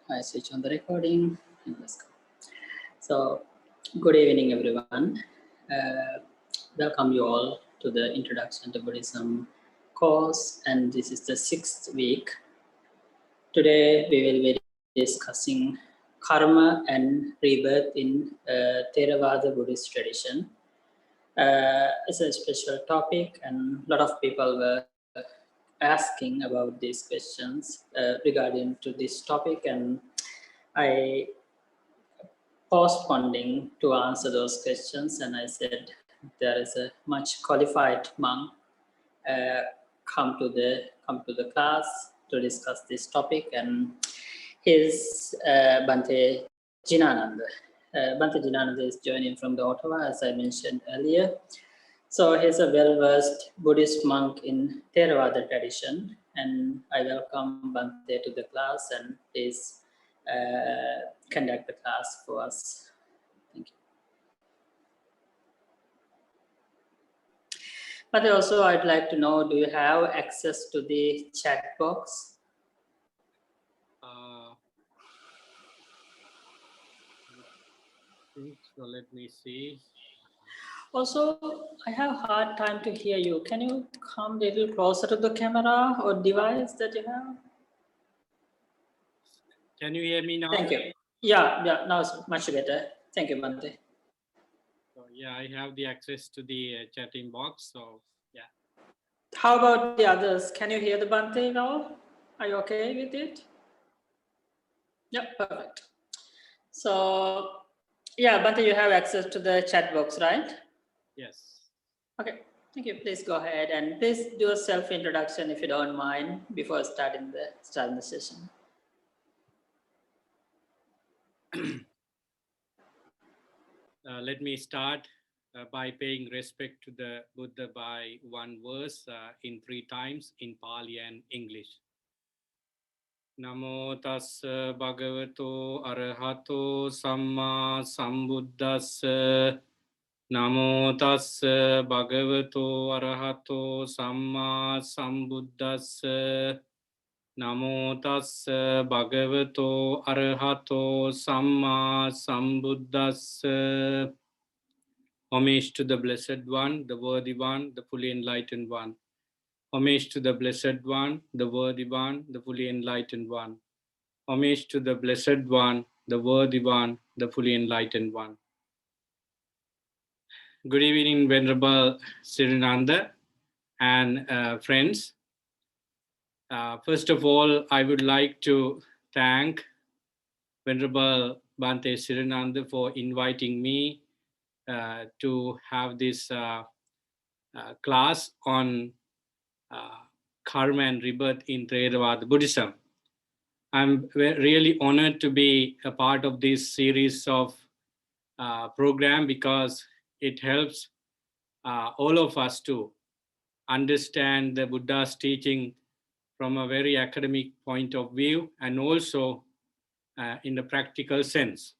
I switch on the recording and let's go. So, good evening, everyone. Welcome you all to the Introduction to Buddhism course, and this is the 6th week. Today, we will be discussing karma and rebirth in Theravada Buddhist tradition. It's a special topic, and a lot of people were asking about these questions regarding to this topic, and I postponing to answer those questions, and I said there is a much qualified monk uh, come to the class to discuss this topic, and his Bhante Jinananda. Bhante Jinananda is joining from the Ottawa, as I mentioned earlier. So he's a well-versed Buddhist monk in Theravada tradition, and I welcome Bhante to the class, and please conduct the class for us. Thank you. But also, I'd like to know, do you have access to the chat box? So let me see. Also, I have a hard time to hear you. Can you come a little closer to the camera or device that you have? Can you hear me now? Thank you. Yeah, now it's much better. Thank you, Bhante. So, yeah, I have the access to the chatting box. So, yeah. How about the others? Can you hear the Bhante now? Are you okay with it? Yeah, perfect. So, yeah, Bhante, you have access to the chat box, right? Yes. Okay, thank you. Please go ahead and please do a self-introduction if you don't mind before starting the session. Let me start by paying respect to the Buddha by one verse in 3 times in Pali and English. Namo tassa bhagavato arahato samma sambuddhassa. Namo tassa bhagavato arahato samma sambuddhassa. Namo tassa bhagavato arahato samma sambuddhassa. Homage to the Blessed One, the Worthy One, the Fully Enlightened One. Homage to the Blessed One, the Worthy One, the Fully Enlightened One. Homage to the Blessed One, the Worthy One, the Fully Enlightened One. Good evening, Venerable Sirananda and friends. First of all, I would like to thank Venerable Bhante Sirananda for inviting me to have this class on karma and rebirth in Theravada Buddhism. I'm really honored to be a part of this series of program because it helps all of us to understand the Buddha's teaching from a very academic point of view and also in the practical sense.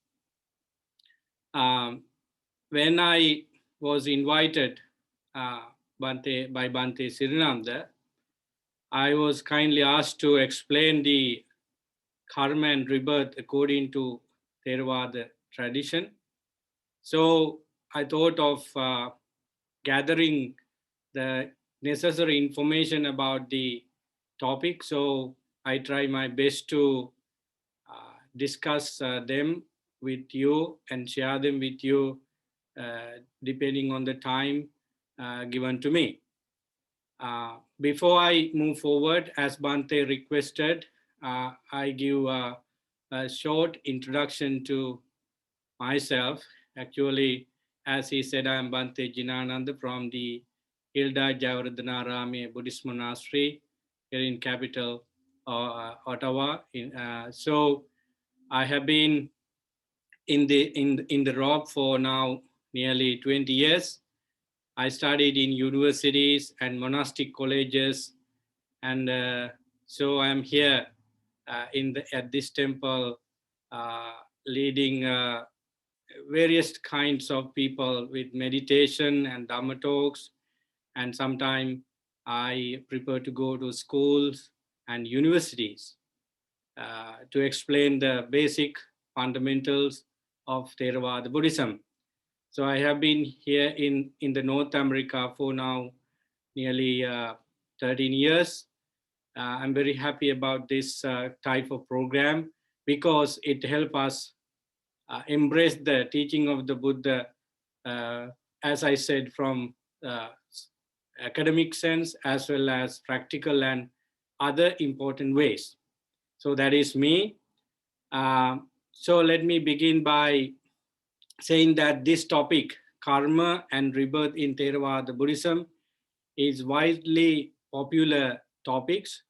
When I was invited by Bhante Sirananda, I was kindly asked to explain the karma and rebirth according to Theravada tradition. So I thought of gathering the necessary information about the topic. So I try my best to discuss them with you and share them with you depending on the time given to me. Before I move forward, as Bhante requested, I give a short introduction to myself. Actually, as he said, I am Bhante Jinananda from the Hilda Javaradhanarame Buddhist Monastery here in capital Ottawa. So I have been in the ROB for now nearly 20 years. I studied in universities and monastic colleges, and so I'm here at this temple leading various kinds of people with meditation and Dhamma talks, and sometimes I prepare to go to schools and universities. to explain the basic fundamentals of Theravada Buddhism. So I have been here in the North America for now nearly 13 years. I'm very happy about this type of program because it helps us embrace the teaching of the Buddha, as I said, from academic sense as well as practical and other important ways. So that is me. So let me begin by saying that this topic, karma and rebirth in Theravada Buddhism, is widely popular topics,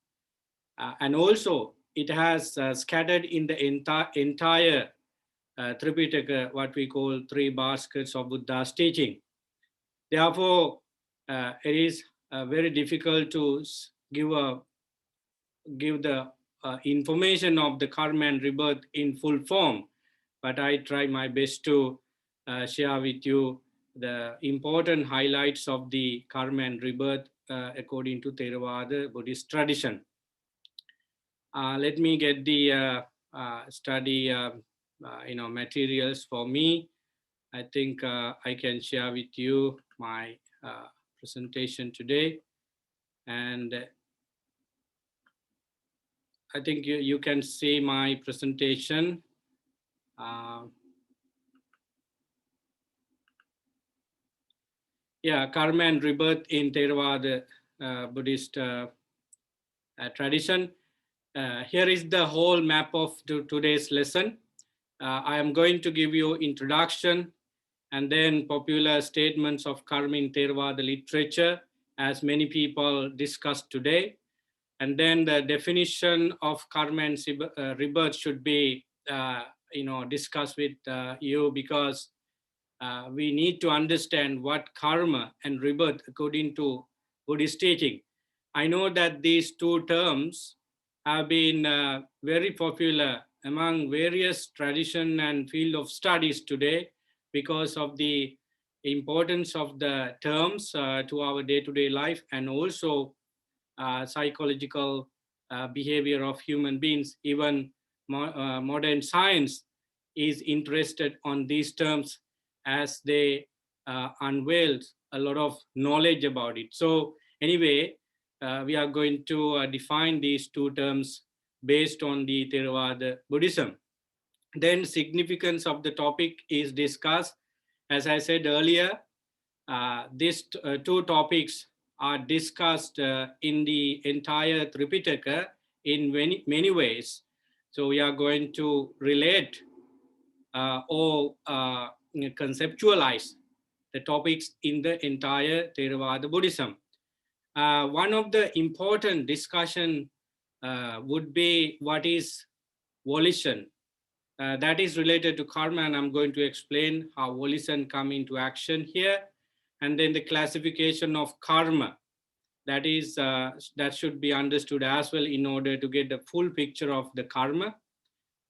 and also it has scattered in the entire Tripitaka, what we call three baskets of Buddha's teaching. Therefore, it is very difficult to give the information of the karma and rebirth in full form, but I try my best to share with you the important highlights of the karma and rebirth according to Theravada Buddhist tradition. Let me get the study materials for me. I think I can share with you my presentation today, and I think you can see my presentation. Yeah, karma and rebirth in Theravada Buddhist tradition. Here is the whole map of today's lesson. I am going to give you introduction and then popular statements of karma in Theravada literature, as many people discussed today. And then the definition of karma and rebirth should be discussed with you, because we need to understand what karma and rebirth according to Buddhist teaching. I know that these two terms have been very popular among various tradition and field of studies today because of the importance of the terms to our day-to-day life, and also psychological behavior of human beings. Even modern science is interested on these terms, as they unveiled a lot of knowledge about it. So anyway, we are going to define these two terms based on the Theravada Buddhism. Then significance of the topic is discussed. As I said earlier, these two topics are discussed in the entire Tripitaka in many ways. So we are going to relate or conceptualize the topics in the entire Theravada Buddhism. One of the important discussion would be what is volition. That is related to karma, and I'm going to explain how volition come into action here. And then the classification of karma, that is that should be understood as well in order to get the full picture of the karma.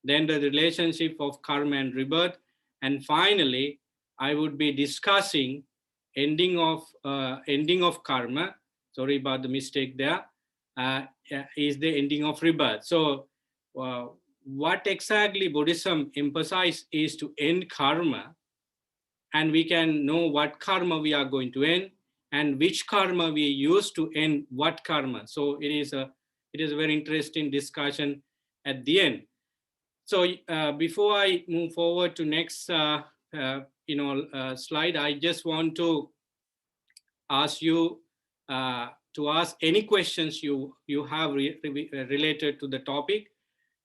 Then the relationship of karma and rebirth, and finally I would be discussing ending of karma. Sorry about the mistake there. Is the ending of rebirth. So what exactly Buddhism emphasizes is to end karma, and we can know what karma we are going to end and which karma we use to end what karma. So it is a very interesting discussion at the end. So before I move forward to next slide, I just want to ask you to ask any questions you have related to the topic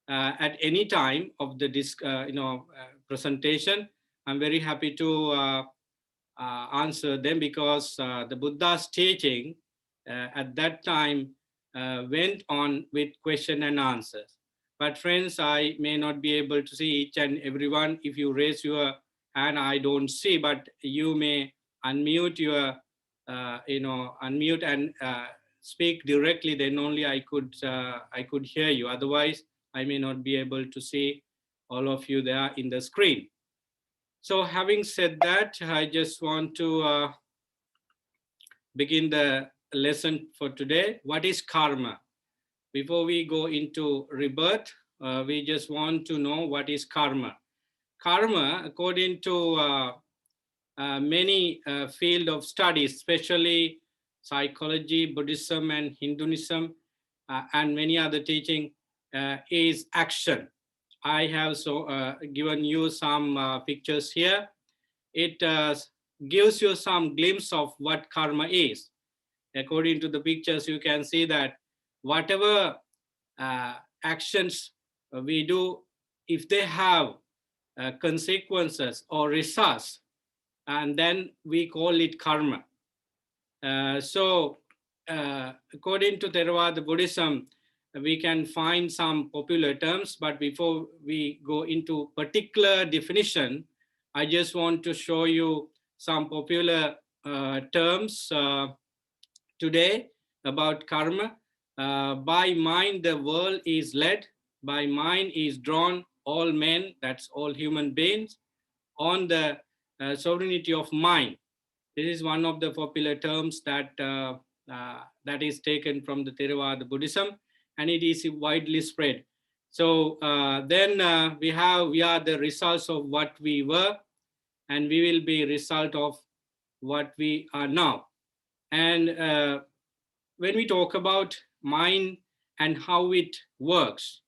at any time of the presentation. I'm very happy to answer them, because the Buddha's teaching at that time went on with question and answers. But friends, I may not be able to see each and everyone. If you raise your hand, I don't see, but you may unmute your, unmute and speak directly. Then only I could hear you. Otherwise, I may not be able to see all of you there in the screen. So having said that, I just want to begin the lesson for today. What is karma? Before we go into rebirth, we just want to know what is karma. Karma, according to many field of studies, especially psychology, Buddhism, and Hinduism, and many other teaching, is action. I have given you some pictures here. It gives you some glimpse of what karma is. According to the pictures, you can see that whatever actions we do, if they have consequences or results, and then we call it karma. According to Theravada Buddhism, we can find some popular terms, but before we go into particular definition, I just want to show you some popular terms today about karma. By mind the world is led, by mind is drawn all men, that's all human beings, on the sovereignty of mind. This is one of the popular terms that that is taken from the Theravada Buddhism, and it is widely spread. So we are the results of what we were, and we will be result of what we are now. And when we talk about mind and how it works,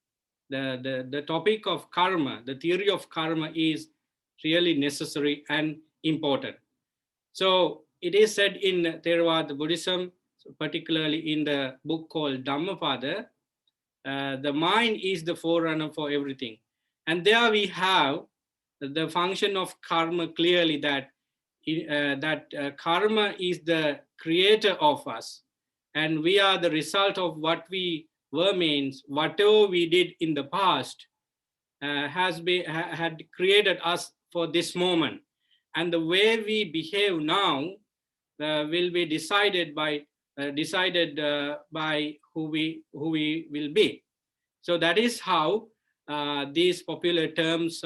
the topic of karma, the theory of karma is really necessary and important. So it is said in Theravada Buddhism, particularly in the book called Dhammapada, the mind is the forerunner for everything. And there we have the function of karma clearly, that karma is the creator of us, and we are the result of what we were. Means whatever we did in the past had created us for this moment, and the way we behave now will be decided by who we will be. So that is how these popular terms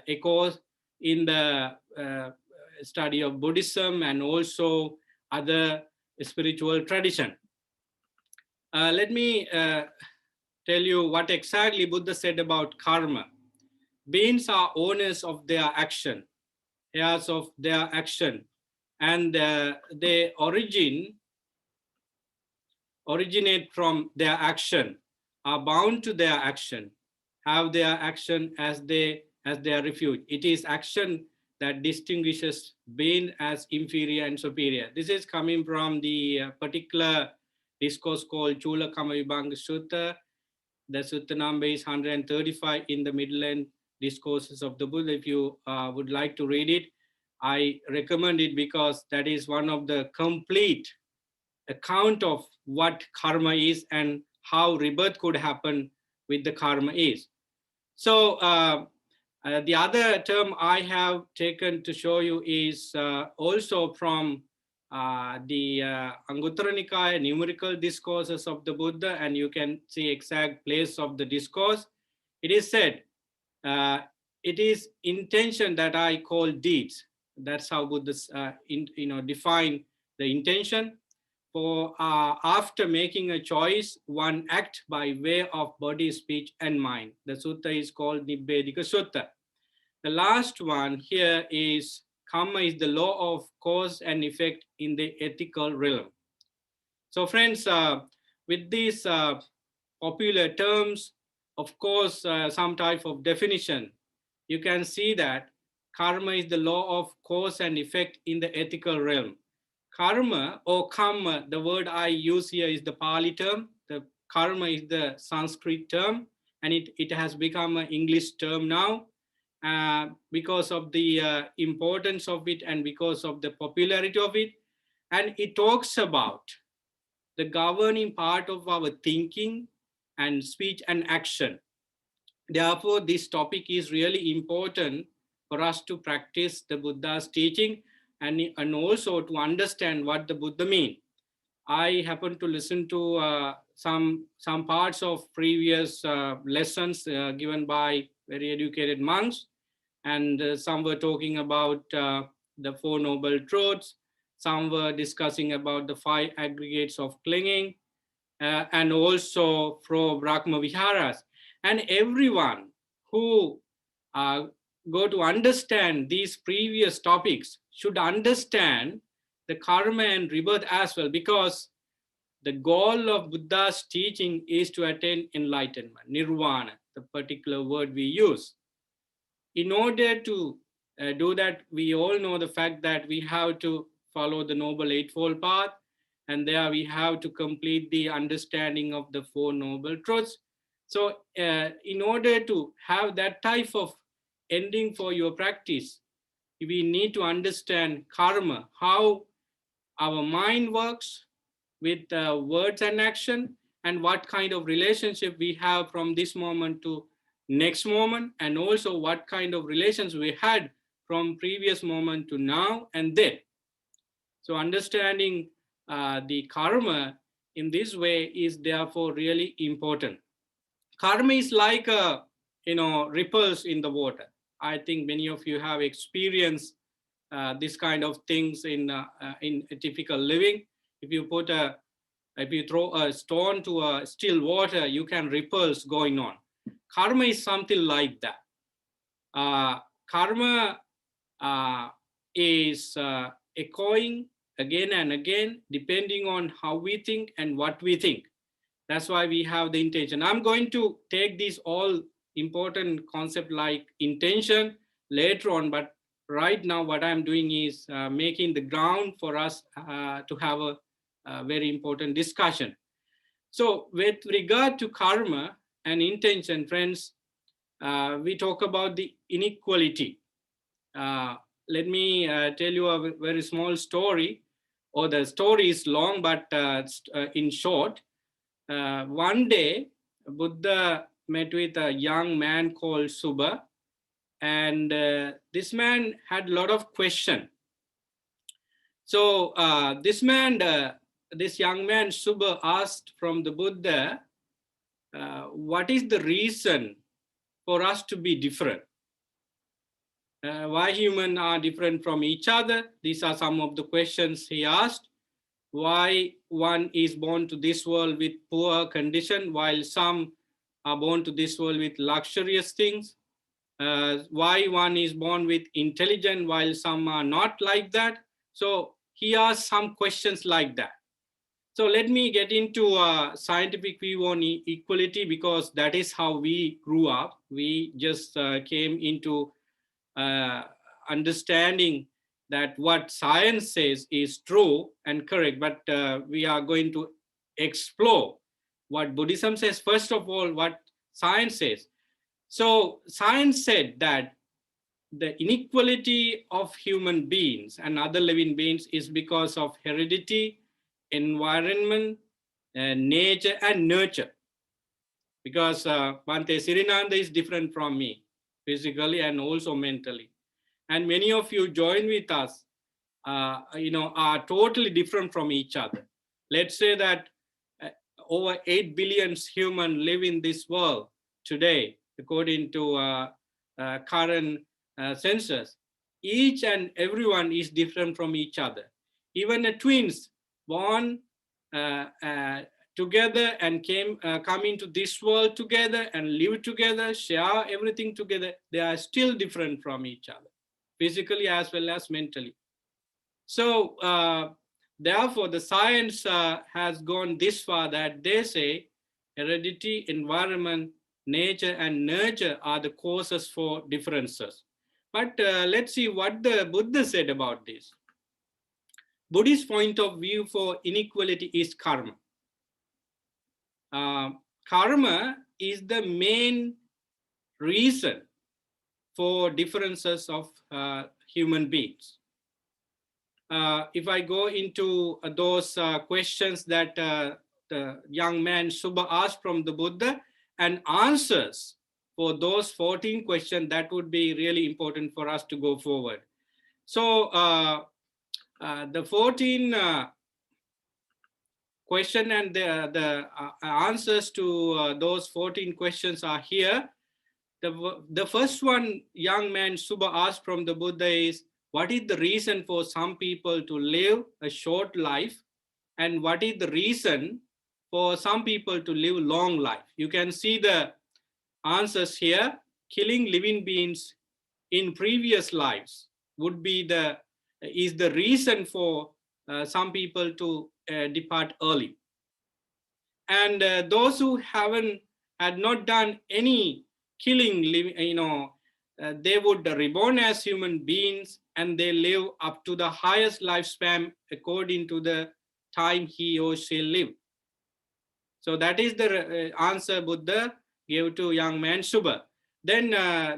echoes in the study of Buddhism and also other spiritual tradition. Let me tell you what exactly Buddha said about karma. Beings are owners of their action, heirs of their action, and they originate from their action, are bound to their action, have their action as their refuge. It is action that distinguishes being as inferior and superior. This is coming from the particular discourse called Chula Kama Vibhanga Sutta. The sutta number is 135 in the Middle End Discourses of the Buddha. If you would like to read it, I recommend it, because that is one of the complete account of what karma is and how rebirth could happen with the karma is. So the other term I have taken to show you is also from the Anguttara Nikaya numerical discourses of the Buddha, and you can see exact place of the discourse. It is said, it is intention that I call deeds. That's how Buddhists define the intention. For after making a choice, one act by way of body, speech, and mind. The sutta is called Nibbedika Sutta. The last one here is karma is the law of cause and effect in the ethical realm. So friends, with these popular terms, of course, some type of definition, you can see that karma is the law of cause and effect in the ethical realm. Karma or karma, the word I use here is the Pali term. The karma is the Sanskrit term, and it has become an English term now because of the importance of it and because of the popularity of it. And it talks about the governing part of our thinking and speech and action. Therefore, this topic is really important for us to practice the Buddha's teaching and also to understand what the Buddha means. I happened to listen to some parts of previous lessons given by very educated monks, and some were talking about the Four Noble Truths, some were discussing about the 5 aggregates of clinging, and also from Brahma Viharas. And everyone who go to understand these previous topics should understand the karma and rebirth as well, because the goal of Buddha's teaching is to attain enlightenment, nirvana, the particular word we use. In order to do that, we all know the fact that we have to follow the Noble Eightfold Path, and there we have to complete the understanding of the Four Noble Truths. So in order to have that type of ending for your practice, we need to understand karma, how our mind works with words and action, and what kind of relationship we have from this moment to next moment, and also what kind of relations we had from previous moment to now and then. So understanding the karma in this way is therefore really important. Karma is like ripples in the water. I think many of you have experienced this kind of things in typical living. If you throw a stone to a still water, you can ripples going on. Karma is something like that. Karma is echoing again and again, depending on how we think and what we think. That's why we have the intention. I'm going to take these all important concept like intention later on, but right now what I'm doing is making the ground for us to have a very important discussion. So with regard to karma and intention, friends, we talk about the inequality. Let me tell you a very small story, or the story is long, but in short, one day Buddha met with a young man called Subha, and this man had a lot of questions. So this young man Subha asked from the Buddha, what is the reason for us to be different? Why humans are different from each other? These are some of the questions he asked. Why one is born to this world with poor condition, while some are born to this world with luxurious things? Why one is born with intelligence, while some are not like that? So he asked some questions like that. So let me get into a scientific view on equality, because that is how we grew up. We just came into understanding that what science says is true and correct, but we are going to explore what Buddhism says. First of all, what science says. So science said that the inequality of human beings and other living beings is because of heredity, environment, nature, and nurture. Because Bhante Sirinanda is different from me, physically and also mentally. And many of you join with us, are totally different from each other. Let's say that over 8 billion humans live in this world today, according to current census. Each and everyone is different from each other. Even the twins born together and come into this world together and live together, share everything together, they are still different from each other, physically as well as mentally. So therefore, the science has gone this far that they say heredity, environment, nature, and nurture are the causes for differences. But let's see what the Buddha said about this. Buddhist point of view for inequality is karma. Karma is the main reason for differences of human beings. If I go into those questions that the young man Subha asked from the Buddha, and answers for those 14 questions, that would be really important for us to go forward. So the 14 question and the answers to those 14 questions are here. The first one young man Subha asked from the Buddha is, what is the reason for some people to live a short life, and what is the reason for some people to live long life? You can see the answers here, killing living beings in previous lives would be is the reason for some people to depart early. And those who had not done any killing, they would reborn as human beings, and they live up to the highest lifespan according to the time he or she lived. So that is the answer Buddha gave to young man Subha. Then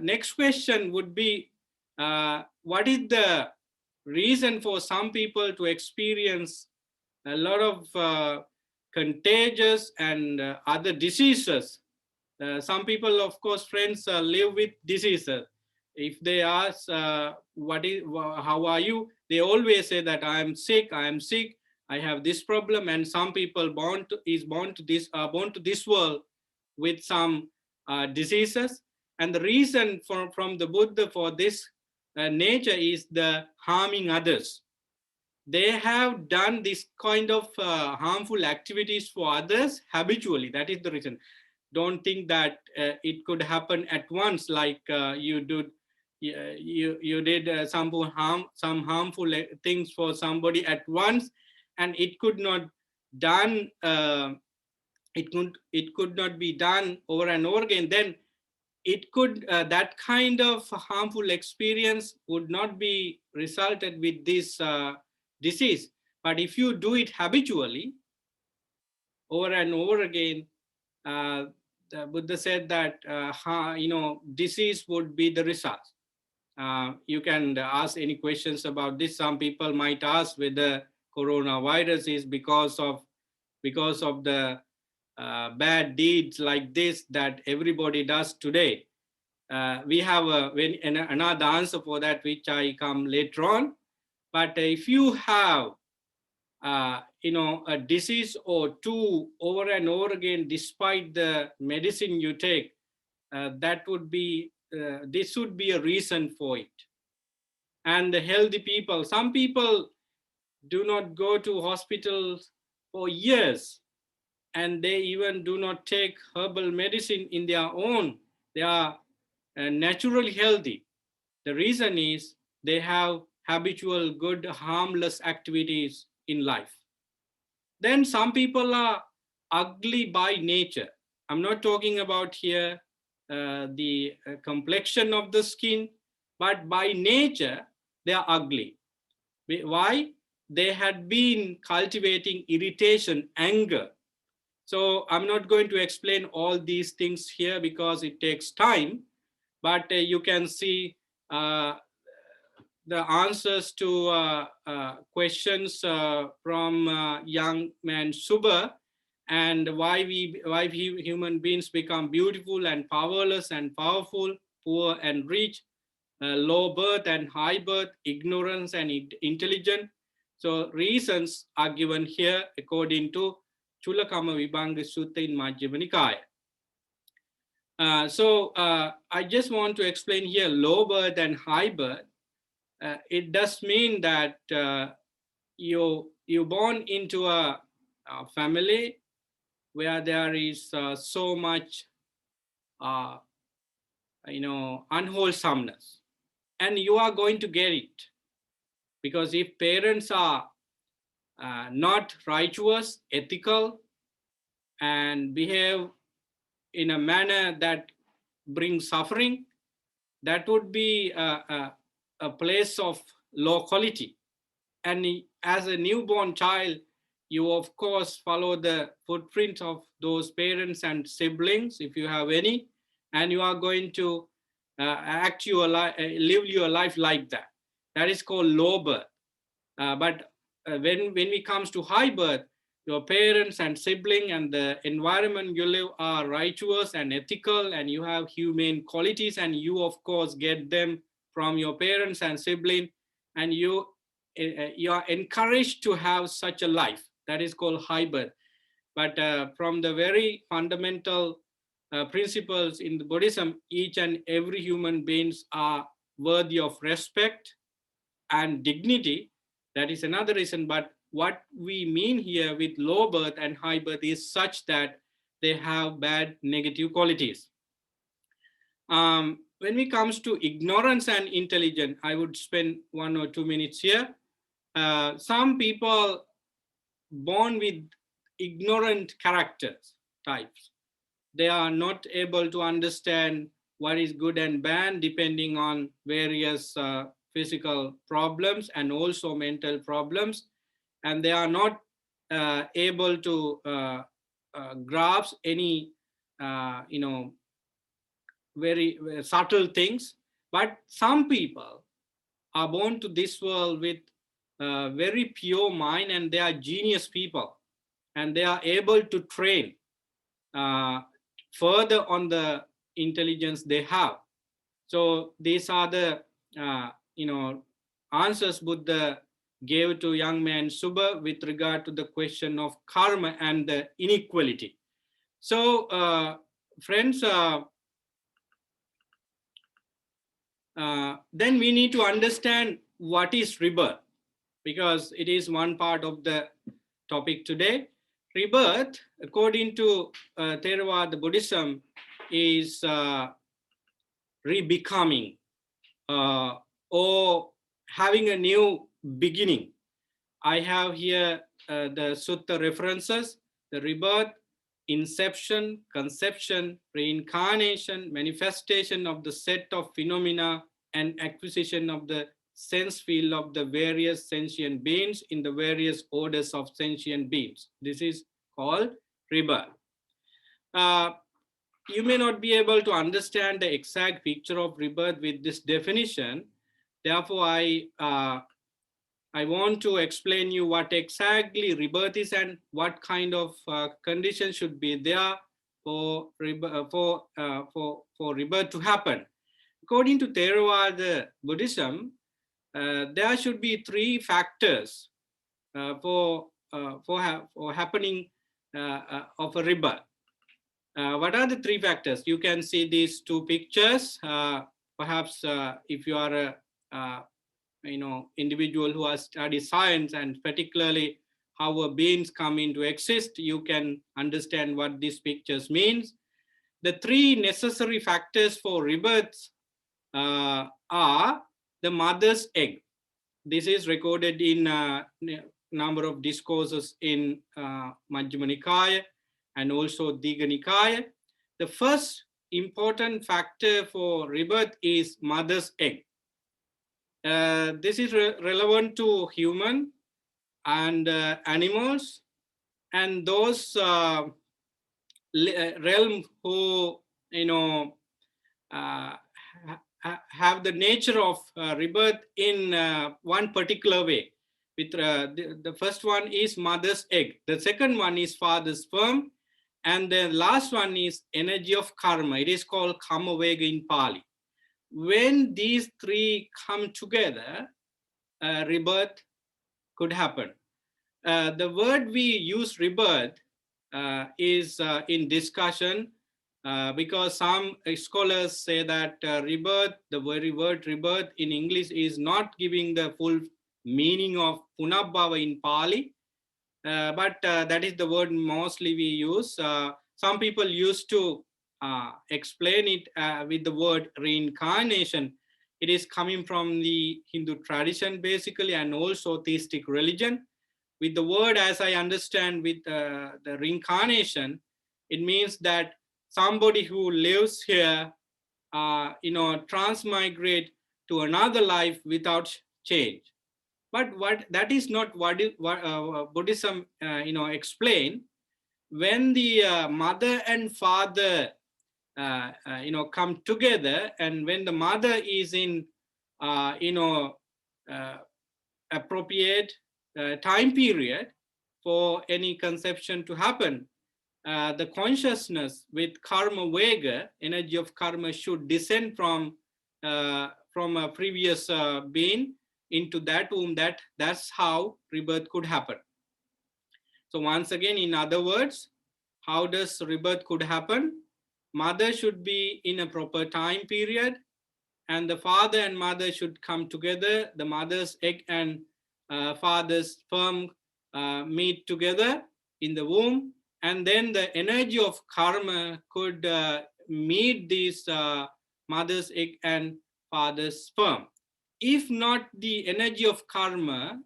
next question would be, what is the reason for some people to experience a lot of contagious and other diseases? Some people, of course, friends, live with diseases. If they ask, how are you? They always say that I am sick, I have this problem. And some people born to this world with some diseases. And the reason from the Buddha for this nature is the harming others. They have done this kind of harmful activities for others habitually. That is the reason. Don't think that it could happen at once, like you did some harmful things for somebody at once, and it could not done. It could not be done over and over again. Then it could that kind of harmful experience would not be resulted with this disease. But if you do it habitually over and over again, the Buddha said that disease would be the result. You can ask any questions about this. Some people might ask whether coronavirus is because of the bad deeds like this that everybody does today. We have another answer for that, which I come later on. But if you have a disease or two over and over again, despite the medicine you take, that would be, this would be a reason for it. And the healthy people, some people do not go to hospitals for years, and they even do not take herbal medicine in their own. They are naturally healthy. The reason is they have habitual, good, harmless activities in life. Then some people are ugly by nature. I'm not talking about here the complexion of the skin, but by nature, they are ugly. Why? They had been cultivating irritation, anger. So I'm not going to explain all these things here because it takes time, but you can see the answers to questions from young man Subha, and why human beings become beautiful and powerless and powerful, poor and rich, low birth and high birth, ignorance and intelligent. So reasons are given here according to Chulakama Vibhanga Sutta in Majjhima Nikaya. I just want to explain here low birth and high birth. It does mean that you're born into a family where there is so much unwholesomeness, and you are going to get it, because if parents are not righteous, ethical, and behave in a manner that brings suffering, that would be a place of low quality. And as a newborn child, you of course follow the footprints of those parents and siblings, if you have any, and you are going to live your life like that. That is called low birth. But when it comes to high birth, your parents and sibling and the environment you live are righteous and ethical, and you have humane qualities, and you of course get them from your parents and sibling, and you are encouraged to have such a life. That is called high birth. But from the very fundamental principles in the Buddhism, each and every human beings are worthy of respect and dignity. That is another reason. But what we mean here with low birth and high birth is such that they have bad negative qualities. When it comes to ignorance and intelligence, I would spend 1 or 2 minutes here. Some people born with ignorant characters types. They are not able to understand what is good and bad depending on various physical problems and also mental problems, and they are not able to grasp any very subtle things. But some people are born to this world with very pure mind, and they are genius people, and they are able to train further on the intelligence they have. So these are the answers Buddha gave to young man Subha with regard to the question of karma and the inequality. So friends, then we need to understand what is rebirth, because it is one part of the topic today. Rebirth, according to Theravada Buddhism, is rebecoming or having a new beginning. I have here the sutta references: the rebirth, inception, conception, reincarnation, manifestation of the set of phenomena, and acquisition of the sense field of the various sentient beings in the various orders of sentient beings. This is called rebirth. You may not be able to understand the exact picture of rebirth with this definition. Therefore, I want to explain you what exactly rebirth is and what kind of conditions should be there for rebirth to happen. According to Theravada Buddhism, there should be 3 factors for happening of a rebirth. What are the 3 factors? You can see these 2 pictures. Perhaps if you are a individual who has studied science, and particularly how beings come into exist, you can understand what these pictures means. The 3 necessary factors for rebirth are the mother's egg. This is recorded in a number of discourses in Majjhima Nikaya and also Digha Nikaya. The first important factor for rebirth is mother's egg. This is relevant to human and animals, and those realm who have the nature of rebirth in one particular way. With the first one is mother's egg, the second one is father's sperm, and the last one is energy of karma. It is called karma vega in Pali. When these 3 come together, rebirth could happen. The word we use, rebirth, is in discussion because some scholars say that rebirth, the very word rebirth in English, is not giving the full meaning of punabbhava in Pali, but that is the word mostly we use. Some people used to explain it with the word reincarnation. It is coming from the Hindu tradition basically, and also theistic religion. With the word, as I understand, with the reincarnation, it means that somebody who lives here, transmigrate to another life without change. But what that is not what Buddhism, explain. When the mother and father, come together, and when the mother is in, appropriate time period for any conception to happen, the consciousness with karma vega, energy of karma, should descend from a previous being into that womb. That's how rebirth could happen. So once again, in other words, how does rebirth could happen? Mother should be in a proper time period, and the father and mother should come together. The mother's egg and father's sperm meet together in the womb, and then the energy of karma could meet this mother's egg and father's sperm. If not the energy of karma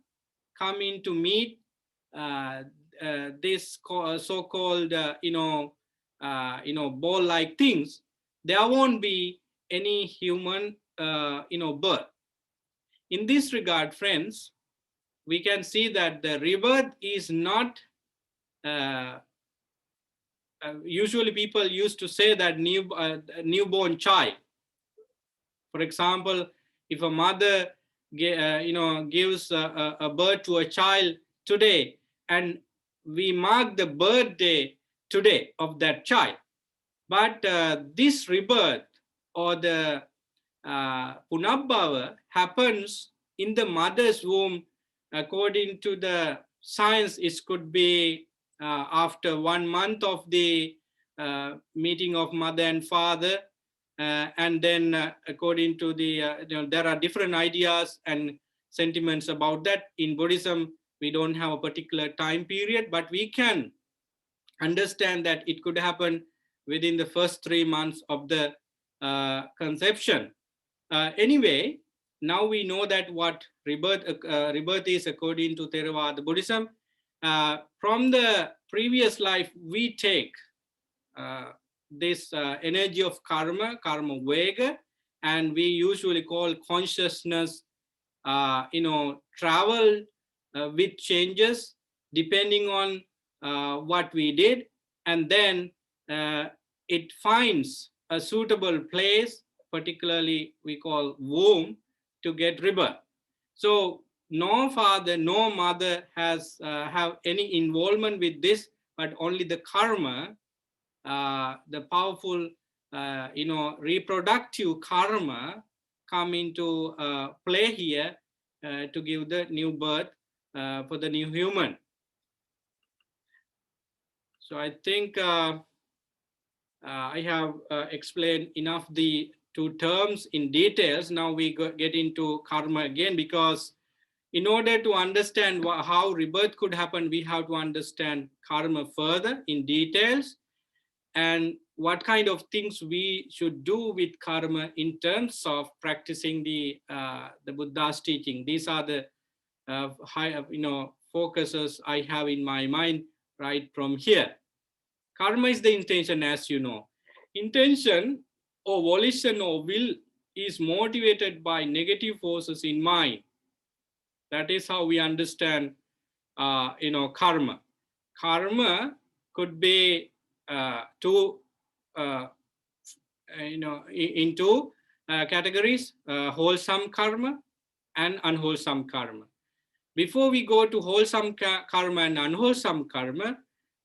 come in to meet this so-called ball-like things, there won't be any human birth. In this regard, friends, we can see that the rebirth is not usually people used to say that newborn child. For example, if a mother gives a birth to a child today, and we mark the birthday today of that child, but this rebirth or the punabbhava happens in the mother's womb. According to the science, it could be after 1 month of the meeting of mother and father, and then according to the there are different ideas and sentiments about that. In Buddhism, we don't have a particular time period, but we can understand that it could happen within the first 3 months of the conception. Anyway, now we know that what rebirth is according to Theravada Buddhism. From the previous life, we take this energy of karma vega, and we usually call consciousness, travel with changes depending on what we did, and then it finds a suitable place, particularly we call womb, to get rebirth. So no father, no mother has have any involvement with this, but only the karma, the powerful reproductive karma come into play here to give the new birth for the new human. So I think I have explained enough the two terms in details. Now we get into karma again, because in order to understand how rebirth could happen, we have to understand karma further in details, and what kind of things we should do with karma in terms of practicing the Buddha's teaching. These are the focuses I have in my mind right from here. Karma is the intention, as you know. Intention or volition or will is motivated by negative forces in mind. That is how we understand, karma. Karma could be into categories: wholesome karma and unwholesome karma. Before we go to wholesome karma and unwholesome karma,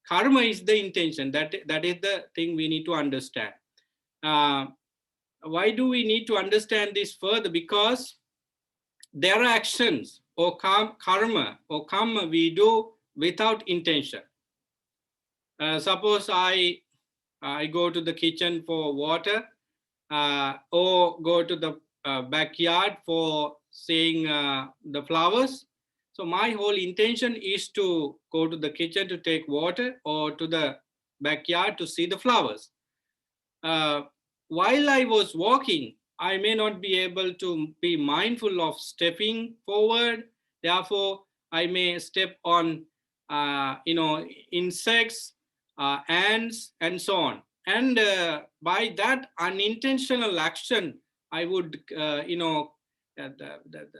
karma is the intention. That is the thing we need to understand. Why do we need to understand this further? Because there are actions or karma we do without intention. Suppose I go to the kitchen for water, or go to the backyard for seeing the flowers. So my whole intention is to go to the kitchen to take water, or to the backyard to see the flowers. While I was walking, I may not be able to be mindful of stepping forward. Therefore, I may step on, insects, ants, and so on. And by that unintentional action, I would,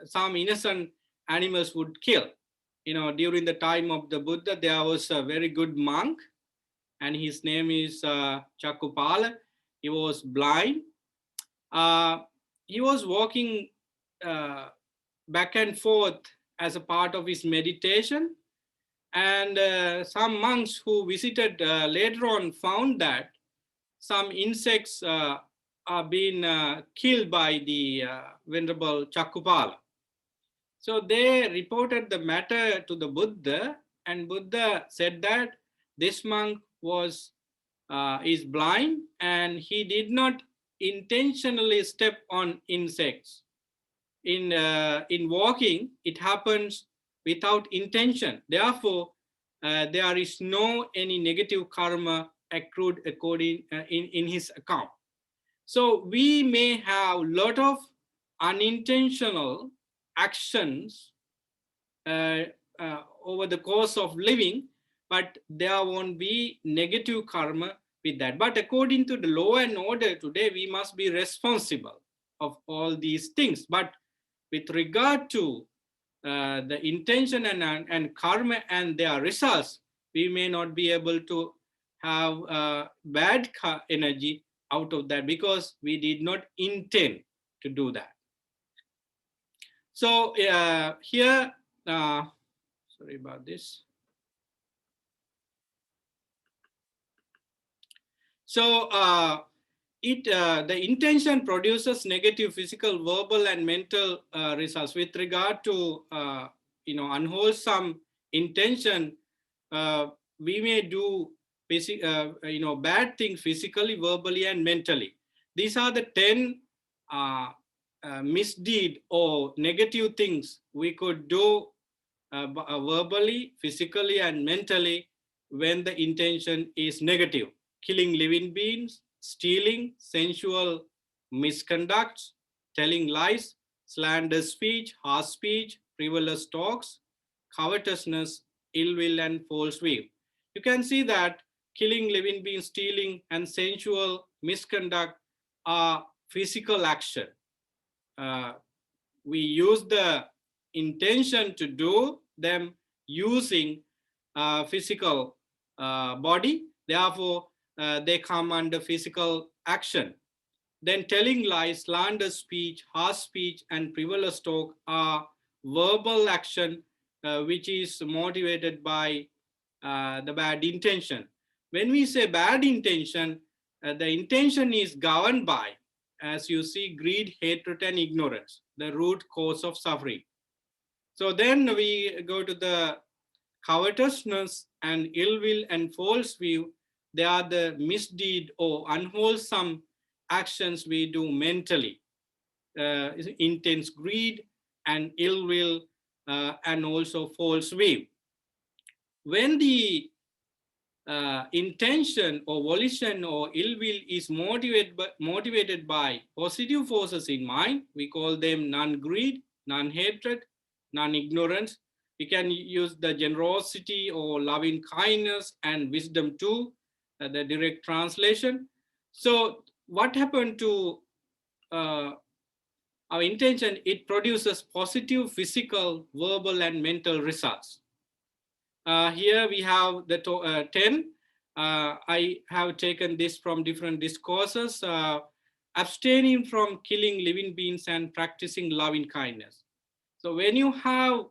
some innocent animals would kill. During the time of the Buddha, there was a very good monk, and his name is Chakupala. He was blind. He was walking back and forth as a part of his meditation. And some monks who visited later on found that some insects are being killed by the Venerable Chakupala. So they reported the matter to the Buddha, and Buddha said that this monk is blind, and he did not intentionally step on insects. In walking, it happens without intention. Therefore, there is no any negative karma accrued according in his account. So we may have a lot of unintentional actions over the course of living, but there won't be negative karma with that. But according to the law and order today, we must be responsible of all these things. But with regard to the intention and karma and their results, we may not be able to have bad energy out of that because we did not intend to do that. So here, sorry about this. So the intention produces negative physical, verbal, and mental results. With regard to unwholesome intention, we may do bad things physically, verbally, and mentally. These are the 10 misdeed or negative things we could do verbally, physically, and mentally when the intention is negative. Killing living beings, stealing, sensual misconducts, telling lies, slander speech, harsh speech, frivolous talks, covetousness, ill will, and false view. You can see that killing living beings, stealing, and sensual misconduct are physical action. We use the intention to do them using physical body. Therefore, they come under physical action. Then telling lies, slander speech, harsh speech, and frivolous talk are verbal action, which is motivated by the bad intention. When we say bad intention, the intention is governed by, as you see, greed, hatred, and ignorance, the root cause of suffering. So then we go to the covetousness and ill will and false view. They are the misdeed or unwholesome actions we do mentally. Intense greed and ill will and also false view. When the intention or volition or ill will is motivated by positive forces in mind, we call them non-greed, non-hatred, non-ignorance. We can use the generosity or loving kindness and wisdom too, the direct translation. So what happened to our intention? It produces positive physical, verbal, and mental results. Here we have the 10. I have taken this from different discourses. Abstaining from killing living beings and practicing loving kindness. So when you have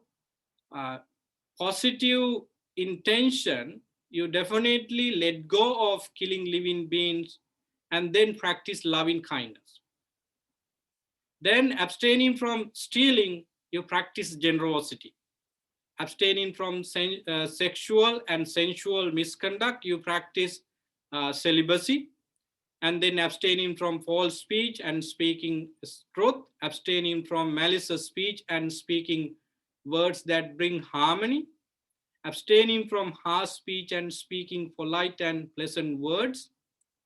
positive intention, you definitely let go of killing living beings and then practice loving kindness. Then abstaining from stealing, you practice generosity. Abstaining from sexual and sensual misconduct, you practice celibacy. And then abstaining from false speech and speaking truth, abstaining from malicious speech and speaking words that bring harmony, abstaining from harsh speech and speaking polite and pleasant words,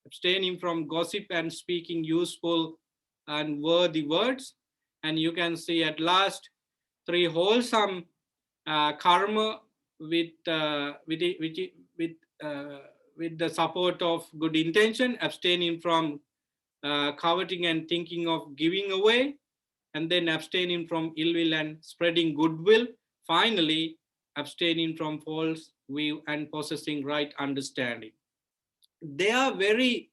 abstaining from gossip and speaking useful and worthy words. And you can see at last 3 wholesome karma with the support of good intention, abstaining from coveting and thinking of giving away, and then abstaining from ill will and spreading goodwill. Finally, abstaining from false view and possessing right understanding. They are very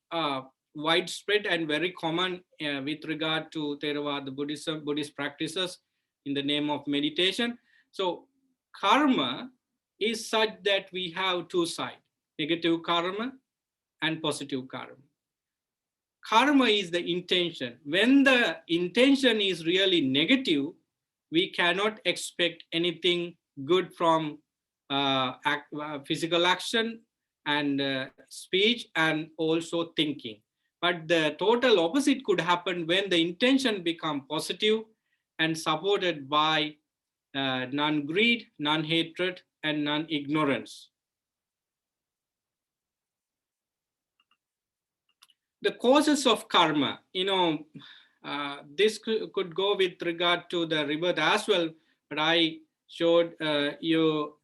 widespread and very common with regard to Theravada Buddhism, Buddhist practices in the name of meditation. So karma is such that we have 2 sides, negative karma and positive karma. Karma is the intention. When the intention is really negative, we cannot expect anything good from physical action and speech and also thinking. But the total opposite could happen when the intention becomes positive and supported by non-greed, non-hatred, and non-ignorance. the causes of karma, this could go with regard to the rebirth as well, but I showed you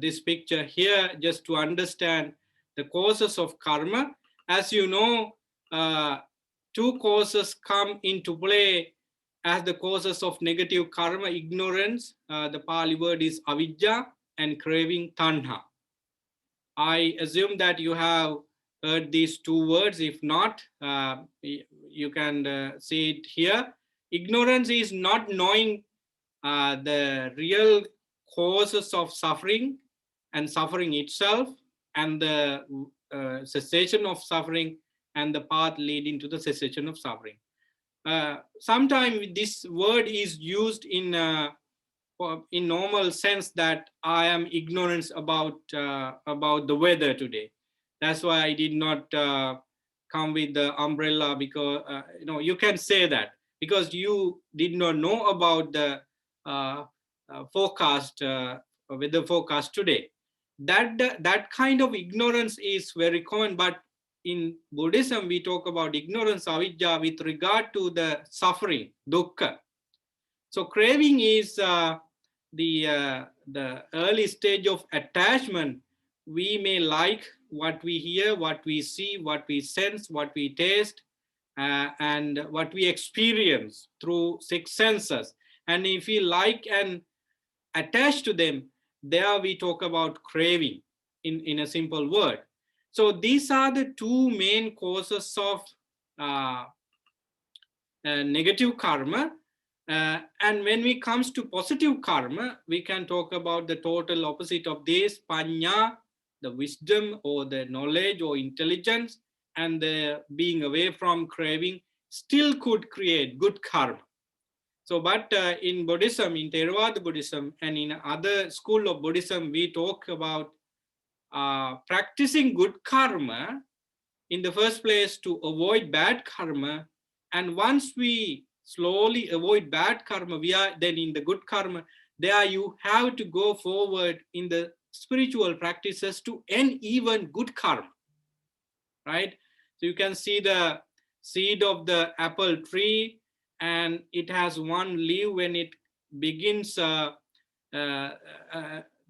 this picture here just to understand the causes of karma. As you know, two causes come into play as the causes of negative karma: ignorance, the Pali word is avidya, and craving, tanha. I assume that you have heard these two words. If not, you can see it here. Ignorance is not knowing the real causes of suffering and suffering itself, and the cessation of suffering, and the path leading to the cessation of suffering. Sometimes this word is used in normal sense that I am ignorant about the weather today. That's why I did not come with the umbrella, because you can say that because you did not know about the forecast, weather forecast today. That kind of ignorance is very common, but in Buddhism we talk about ignorance, avidya, with regard to the suffering, dukkha. So craving is the early stage of attachment. We may like what we hear, what we see, what we sense, what we taste, and what we experience through six senses. And if we like and attach to them, there we talk about craving in a simple word. So these are the two main causes of negative karma. And when it comes to positive karma, we can talk about the total opposite of this: panya, the wisdom or the knowledge or intelligence, and the being away from craving still could create good karma. So, but in Buddhism, in Theravada Buddhism, and in other school of Buddhism, we talk about practicing good karma in the first place to avoid bad karma. And once we slowly avoid bad karma, we are then in the good karma. There you have to go forward in the spiritual practices to end even good karma, right? So you can see the seed of the apple tree, and it has one leaf when it begins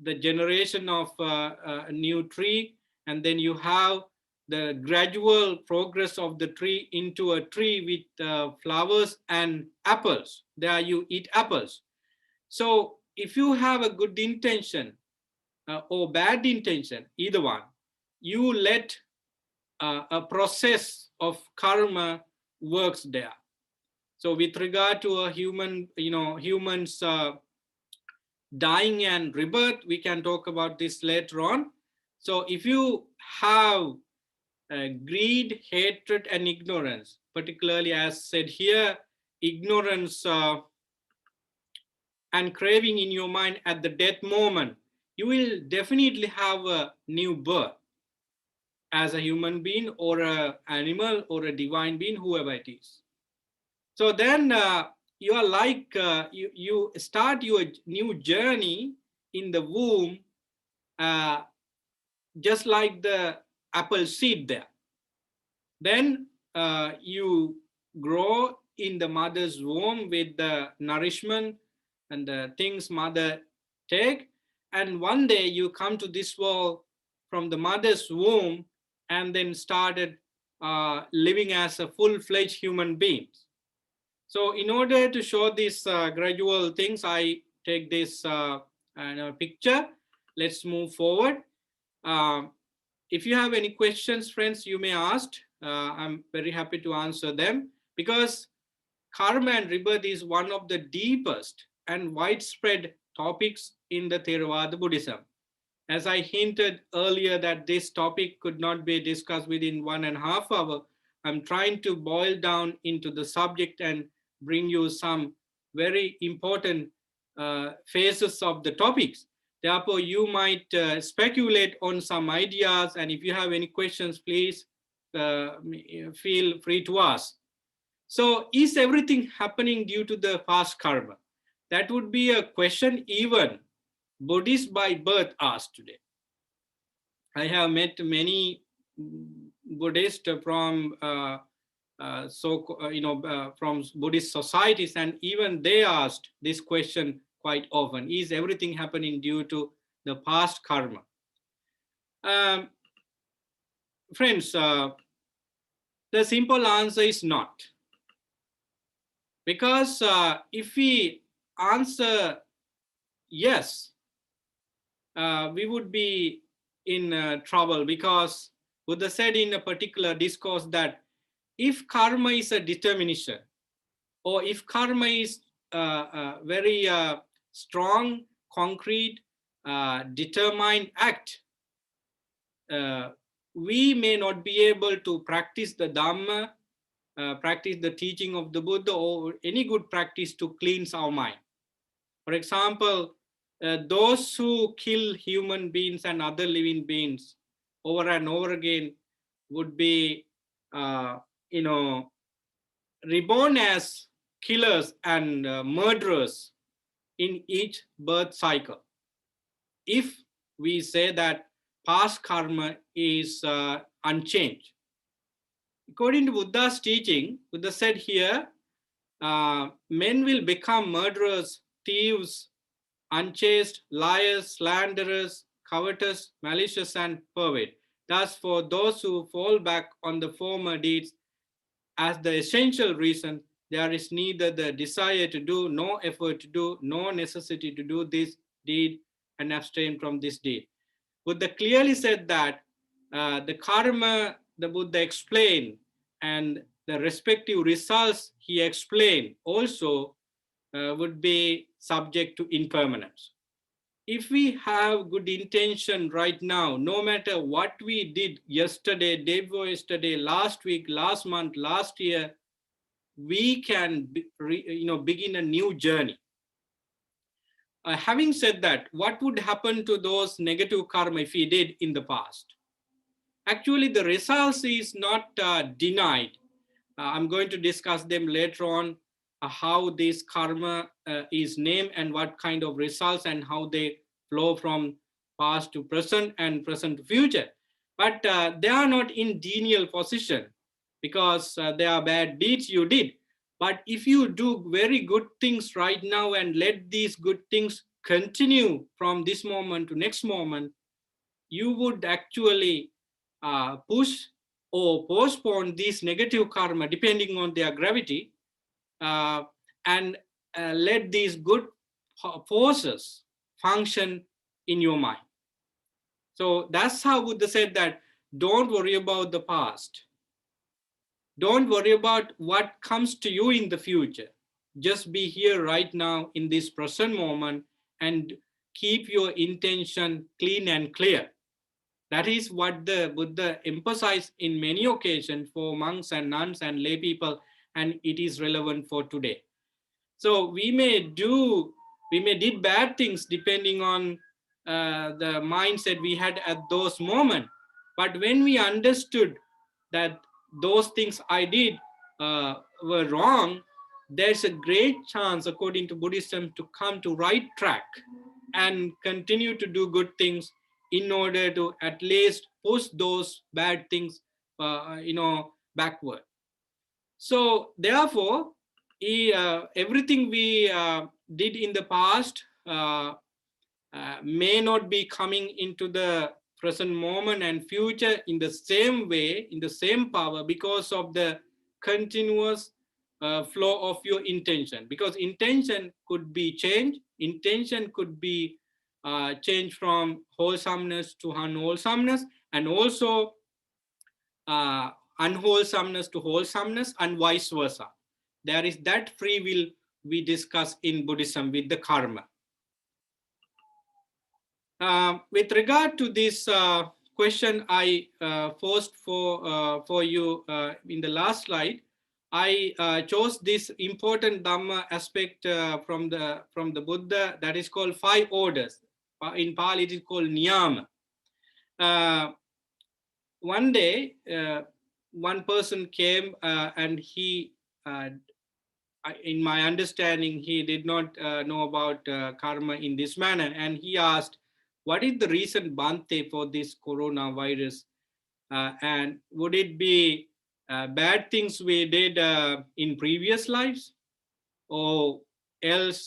the generation of a new tree, and then you have the gradual progress of the tree into a tree with flowers and apples. There you eat apples. So if you have a good intention or bad intention, either one, you let a process of karma works there. So with regard to a human, humans dying and rebirth, we can talk about this later on. So if you have greed, hatred, and ignorance, particularly as said here, ignorance and craving in your mind at the death moment, you will definitely have a new birth as a human being or an animal or a divine being, whoever it is. So then you are like, you start your new journey in the womb, just like the apple seed there. Then you grow in the mother's womb with the nourishment and the things mother take. And one day you come to this world from the mother's womb and then started living as a full-fledged human being. So in order to show these gradual things, I take this picture. Let's move forward. If you have any questions, friends, you may ask. I'm very happy to answer them, because karma and rebirth is one of the deepest and widespread topics in the Theravada Buddhism. As I hinted earlier that this topic could not be discussed within 1.5 hours, I'm trying to boil down into the subject and bring you some very important phases of the topics. Therefore, you might speculate on some ideas, and if you have any questions, please feel free to ask. So, is everything happening due to the past karma? That would be a question even Buddhists by birth ask today. I have met many Buddhist, from from Buddhist societies, and even they asked this question quite often: is everything happening due to the past karma? Um, Friends, the simple answer is not. Because if we answer yes, we would be in trouble, because Buddha said in a particular discourse that if karma is a determination, or if karma is very strong, concrete, determined act, we may not be able to practice the Dhamma, practice the teaching of the Buddha, or any good practice to cleanse our mind. For example, those who kill human beings and other living beings over and over again would be, you know, reborn as killers and murderers in each birth cycle. If we say that past karma is unchanged. According to Buddha's teaching, Buddha said here, men will become murderers, thieves, unchaste, liars, slanderers, covetous, malicious, and perverted. Thus, for those who fall back on the former deeds as the essential reason, there is neither the desire to do, no effort to do, no necessity to do this deed and abstain from this deed. Buddha clearly said that the karma the Buddha explained and the respective results he explained also would be subject to impermanence. If we have good intention right now, no matter what we did yesterday, day before yesterday, last week, last month, last year, we can begin a new journey. Having said that, what would happen to those negative karma if we did in the past? Actually, the results is not denied. I'm going to discuss them later on, how this karma is named and what kind of results and how they flow from past to present and present to future. But they are not in denial position, because they are bad deeds you did. But if you do very good things right now and let these good things continue from this moment to next moment, you would actually push or postpone these negative karma depending on their gravity, and let these good forces function in your mind. So that's how Buddha said that don't worry about the past. Don't worry about what comes to you in the future. Just be here right now in this present moment and keep your intention clean and clear. That is what the Buddha emphasized in many occasions for monks and nuns and lay people, and it is relevant for today. So we may did bad things depending on the mindset we had at those moments. But when we understood that those things I did were wrong, there's a great chance, according to Buddhism, to come to right track and continue to do good things in order to at least push those bad things, backward. So therefore, everything we did in the past may not be coming into the present moment and future in the same way, in the same power, because of the continuous flow of your intention. Because intention could be changed, intention could be changed from wholesomeness to unwholesomeness, and also unwholesomeness to wholesomeness, and vice versa. There is that free will we discuss in Buddhism with the karma. With regard to this question I posed for you in the last slide, I chose this important Dhamma aspect from the Buddha, that is called 5 orders. In Pali, it is called Niyama. One day, one person came and he, in my understanding, he did not know about karma in this manner, and he asked, what is the reason, Bhante, for this coronavirus And would it be bad things we did in previous lives, or else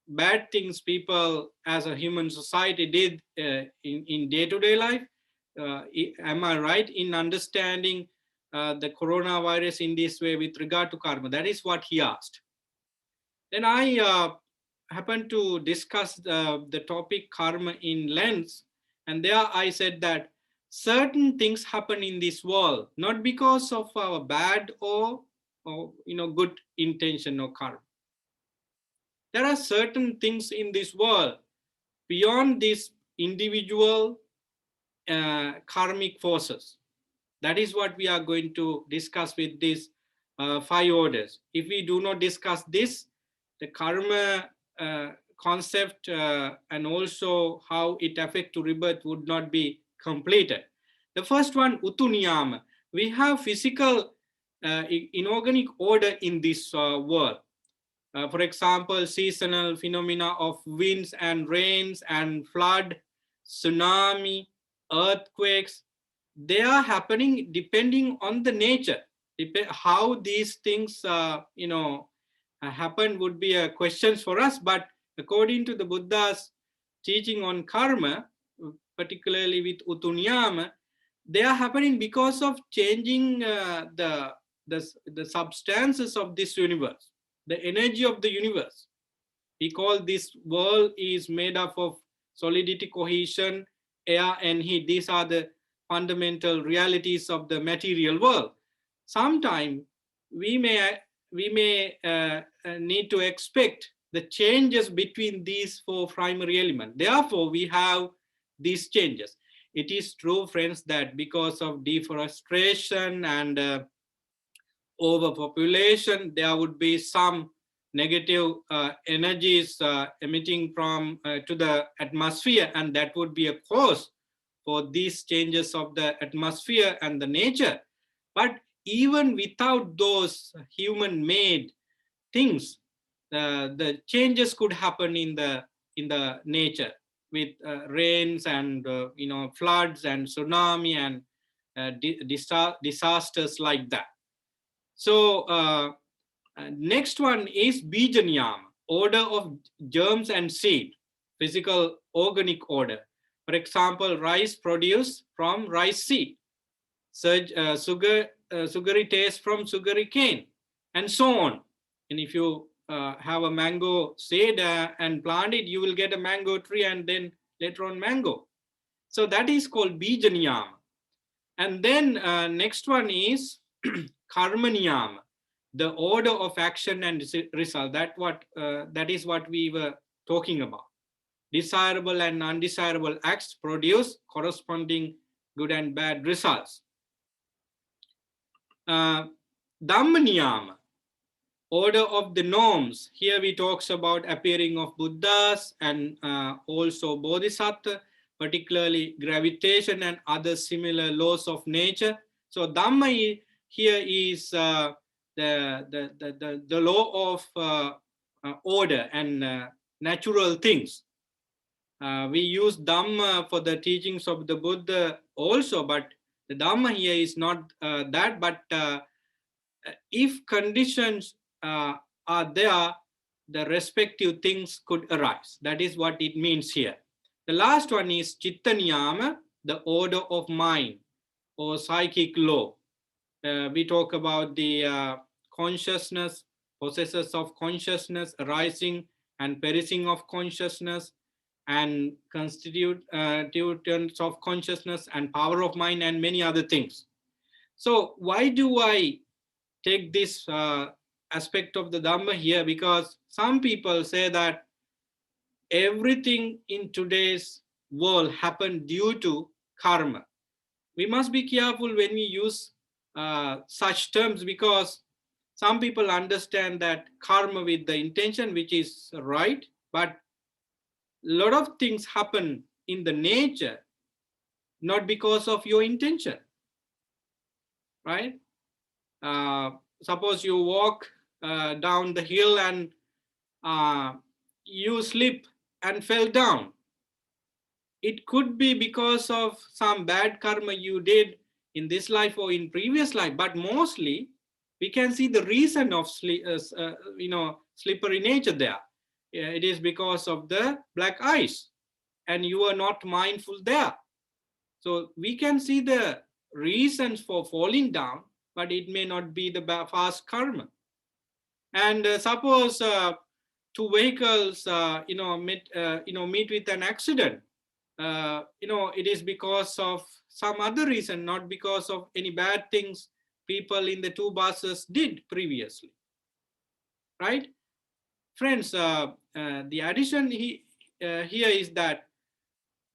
bad things people as a human society did in day-to-day life? Am I right in understanding the coronavirus in this way with regard to karma? That is what he asked. Then I happened to discuss the topic karma in lens, and there I said that certain things happen in this world not because of our bad or good intention or karma. There are certain things in this world beyond these individual karmic forces. That is what we are going to discuss with these 5 orders. If we do not discuss this, the karma concept and also how it affects to rebirth would not be completed. The first one, utuniyama. We have physical inorganic order in this world. For example, seasonal phenomena of winds and rains and flood, tsunami, earthquakes, they are happening depending on the nature. How these things happen would be a question for us, but according to the Buddha's teaching on karma, particularly with utunyama, they are happening because of changing the substances of this universe, the energy of the universe. We call this world is made up of solidity, cohesion, air, and heat. These are the fundamental realities of the material world. Sometimes we may need to expect the changes between these 4 primary elements. Therefore, we have these changes. It is true, friends, that because of deforestation and overpopulation, there would be some negative energies emitting from to the atmosphere, and that would be a cause for these changes of the atmosphere and the nature. But even without those human-made things, the changes could happen in the nature with rains and floods and tsunami and disasters like that. So next one is Bijanyam, order of germs and seed, physical organic order. For example, rice produced from rice seed, sugary taste from sugary cane, and so on. And if you have a mango seed and plant it, you will get a mango tree and then later on mango. So that is called Bijanyam. And then next one is Karmaniyam, the order of action and result. That is what we were talking about. Desirable and undesirable acts produce corresponding good and bad results. Dhammaniyama, order of the norms. Here we talks about appearing of Buddhas and also Bodhisattva, particularly gravitation and other similar laws of nature. So Dhamma here is the law of order and natural things. We use Dhamma for the teachings of the Buddha also, but the Dhamma here is not that, but if conditions are there, the respective things could arise. That is what it means here. The last one is Chittaniyama, the order of mind or psychic law. We talk about the consciousness, processes of consciousness, arising and perishing of consciousness, and constituents of consciousness and power of mind and many other things. So why do I take this aspect of the Dhamma here? Because some people say that everything in today's world happened due to karma. We must be careful when we use such terms, because some people understand that karma with the intention, which is right, but a lot of things happen in the nature not because of your intention, right? Suppose you walk down the hill and you slip and fell down. It could be because of some bad karma you did in this life or in previous life, but mostly we can see the reason of slippery nature there. It is because of the black eyes, and you are not mindful there. So we can see the reasons for falling down, but it may not be the fast karma. And suppose two vehicles, meet with an accident. It is because of some other reason, not because of any bad things people in the two buses did previously, right? Friends, the addition here is that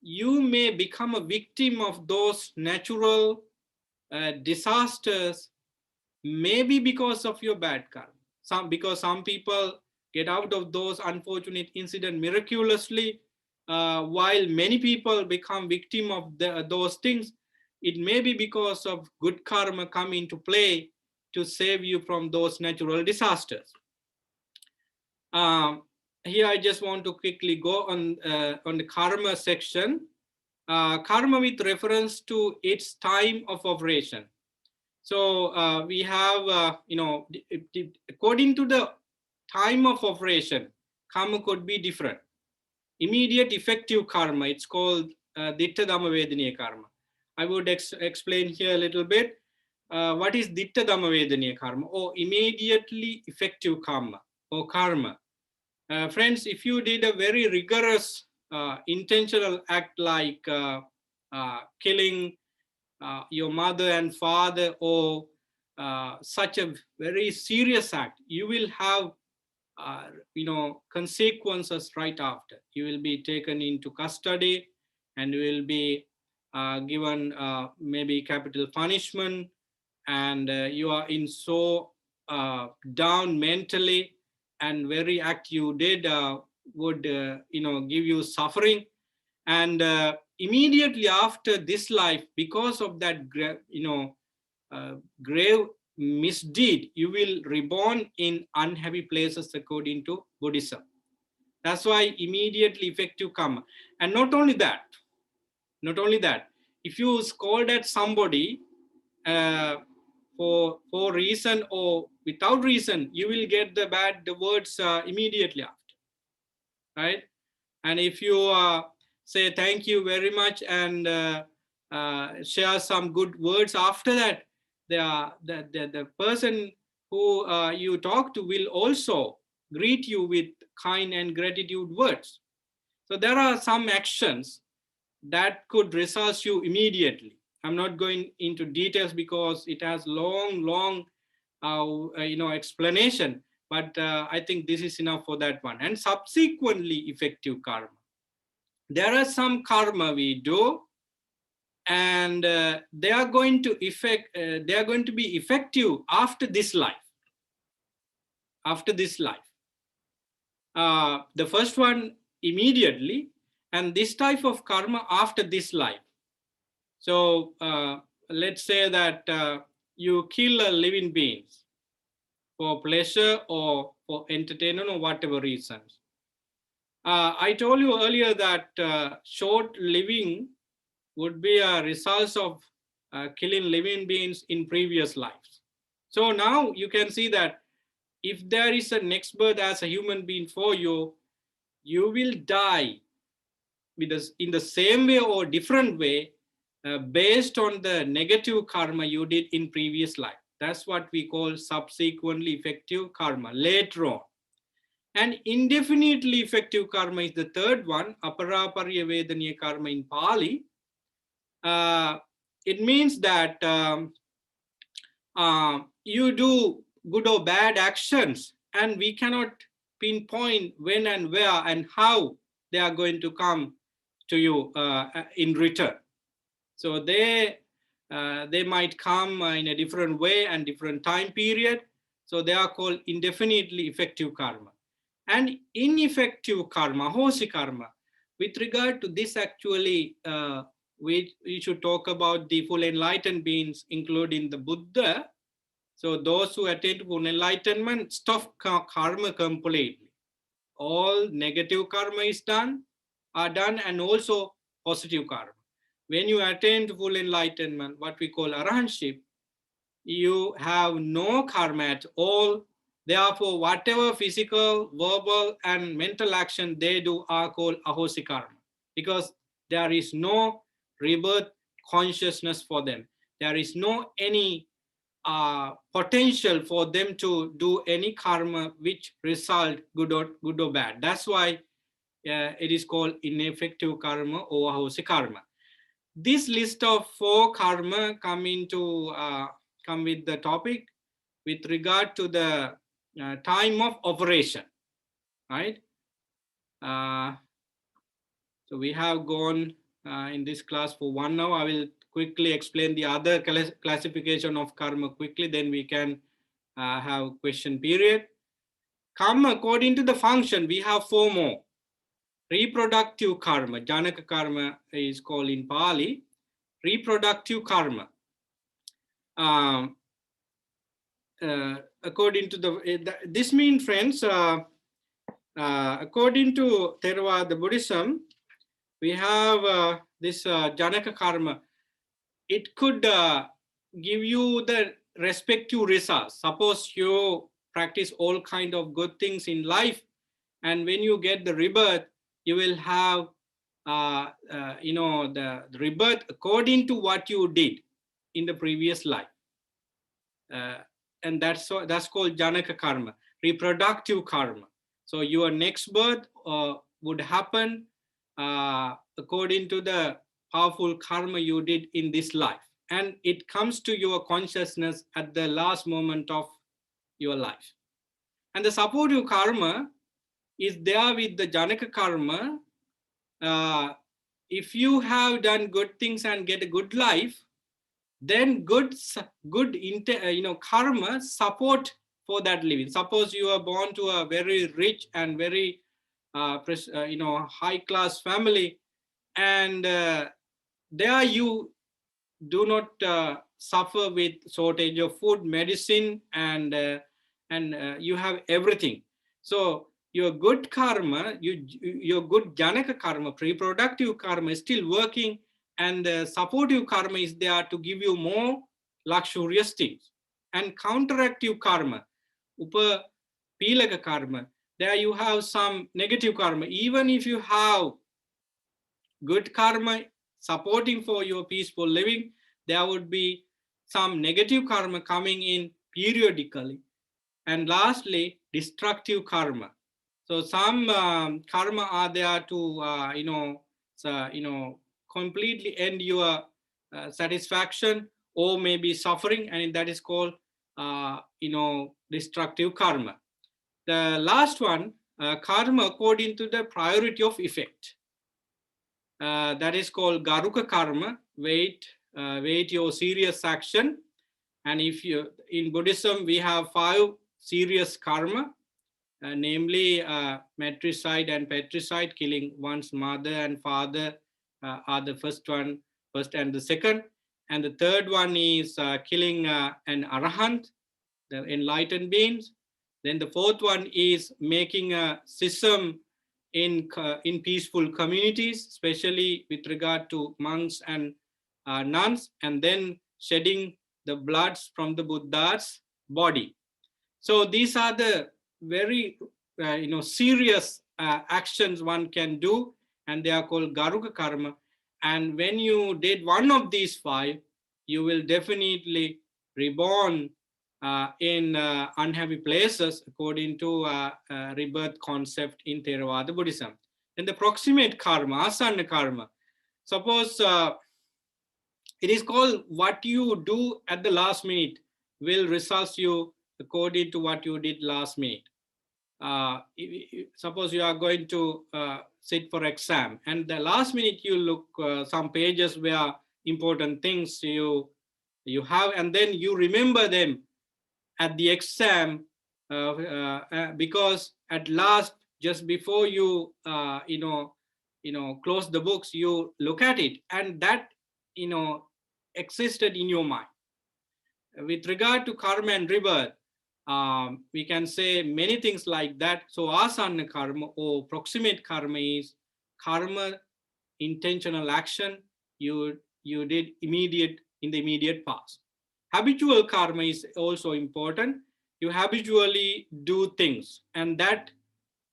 you may become a victim of those natural disasters, maybe because of your bad karma. Because some people get out of those unfortunate incidents miraculously, while many people become victim of those things. It may be because of good karma come into play to save you from those natural disasters. Here I just want to quickly go on the karma section. Karma with reference to its time of operation. So we have, according to the time of operation, karma could be different. Immediate effective karma, it's called Ditta Dhamma Vedaniya karma. I would explain here a little bit. What is Ditta Dhamma Vedaniya karma, or immediately effective karma or karma? Friends, if you did a very rigorous intentional act like killing your mother and father, or such a very serious act, you will have consequences right after. You will be taken into custody, and you will be given maybe capital punishment, and you are in so down mentally, and very act you did would give you suffering. And immediately after this life, because of that grave misdeed, you will reborn in unhappy places according to Buddhism. That's why immediately effective karma. And not only that, if you scold at somebody for reason or without reason, you will get the bad words immediately after, right? And if you say thank you very much and share some good words after that, the person who you talk to will also greet you with kind and gratitude words. So there are some actions that could result you immediately. I'm not going into details because it has long explanation, but I think this is enough for that one. And subsequently effective karma. There are some karma we do, and they are going to be effective after this life. After this life, the first one immediately, and this type of karma after this life. So let's say that you kill a living beings for pleasure or for entertainment or whatever reasons. I told you earlier that short living would be a result of killing living beings in previous lives. So now you can see that if there is a next birth as a human being for you, you will die in the same way or different way based on the negative karma you did in previous life. That's what we call subsequently effective karma later on. And indefinitely effective karma is the third one, aparaparya vedaniya karma in Pali. It means that you do good or bad actions, and we cannot pinpoint when and where and how they are going to come to you in return. So they might come in a different way and different time period. So they are called indefinitely effective karma. And ineffective karma, hosi karma, with regard to this actually, we should talk about the full enlightened beings, including the Buddha. So those who attain to full enlightenment stop karma completely. All negative karma are done, and also positive karma. when you attain to full enlightenment, what we call arahantship, you have no karma at all. Therefore, whatever physical, verbal, and mental action they do are called ahosi karma, because there is no rebirth consciousness for them. There is no any potential for them to do any karma which result good or bad. That's why it is called ineffective karma or ahosi karma. This list of 4 karma come with the topic with regard to the time of operation, right? So we have gone in this class for 1 hour. I will quickly explain the other classification of karma quickly, then we can have question period. Karma, according to the function, we have 4 more. Reproductive karma, Janaka karma is called in Pali. Reproductive karma. According to this means, friends, according to Theravada Buddhism, we have this Janaka karma. It could give you the respective results. Suppose you practice all kind of good things in life, and when you get the rebirth, you will have the rebirth according to what you did in the previous life. And that's called Janaka karma, reproductive karma. So your next birth would happen according to the powerful karma you did in this life. And it comes to your consciousness at the last moment of your life. And the supportive karma is there with the Janaka karma. If you have done good things and get a good life, then good karma support for that living. Suppose you are born to a very rich and very high class family, and there you do not suffer with shortage of food, medicine, and you have everything. So your good karma, your good Janaka karma, reproductive karma is still working, and supportive karma is there to give you more luxurious things. And counteractive karma, upapilaka karma, there you have some negative karma. Even if you have good karma supporting for your peaceful living, there would be some negative karma coming in periodically. And lastly, destructive karma. So some karma are there to completely end your satisfaction or maybe suffering, and that is called destructive karma. The last one, karma according to the priority of effect. That is called Garuka karma, weight your serious action. And if you, in Buddhism, we have 5 serious karma, namely matricide and patricide, killing one's mother and father are the first and the second. And the third one is killing an arahant, the enlightened beings. Then the fourth one is making a schism in peaceful communities, especially with regard to monks and nuns, and then shedding the bloods from the Buddha's body. So these are the very serious actions one can do, and they are called Garuka karma. And when you did one of these 5, you will definitely reborn in unhappy places according to rebirth concept in Theravada Buddhism. Then the proximate karma, asana karma. Suppose it is called what you do at the last minute will result you according to what you did last minute. Suppose you are going to sit for exam, and the last minute you look some pages where important things you have, and then you remember them at the exam because at last, just before you close the books, you look at it, and that existed in your mind. With regard to karma and rebirth, we can say many things like that. So asana karma or proximate karma is karma, intentional action you did in the immediate past. Habitual karma is also important. You habitually do things, and that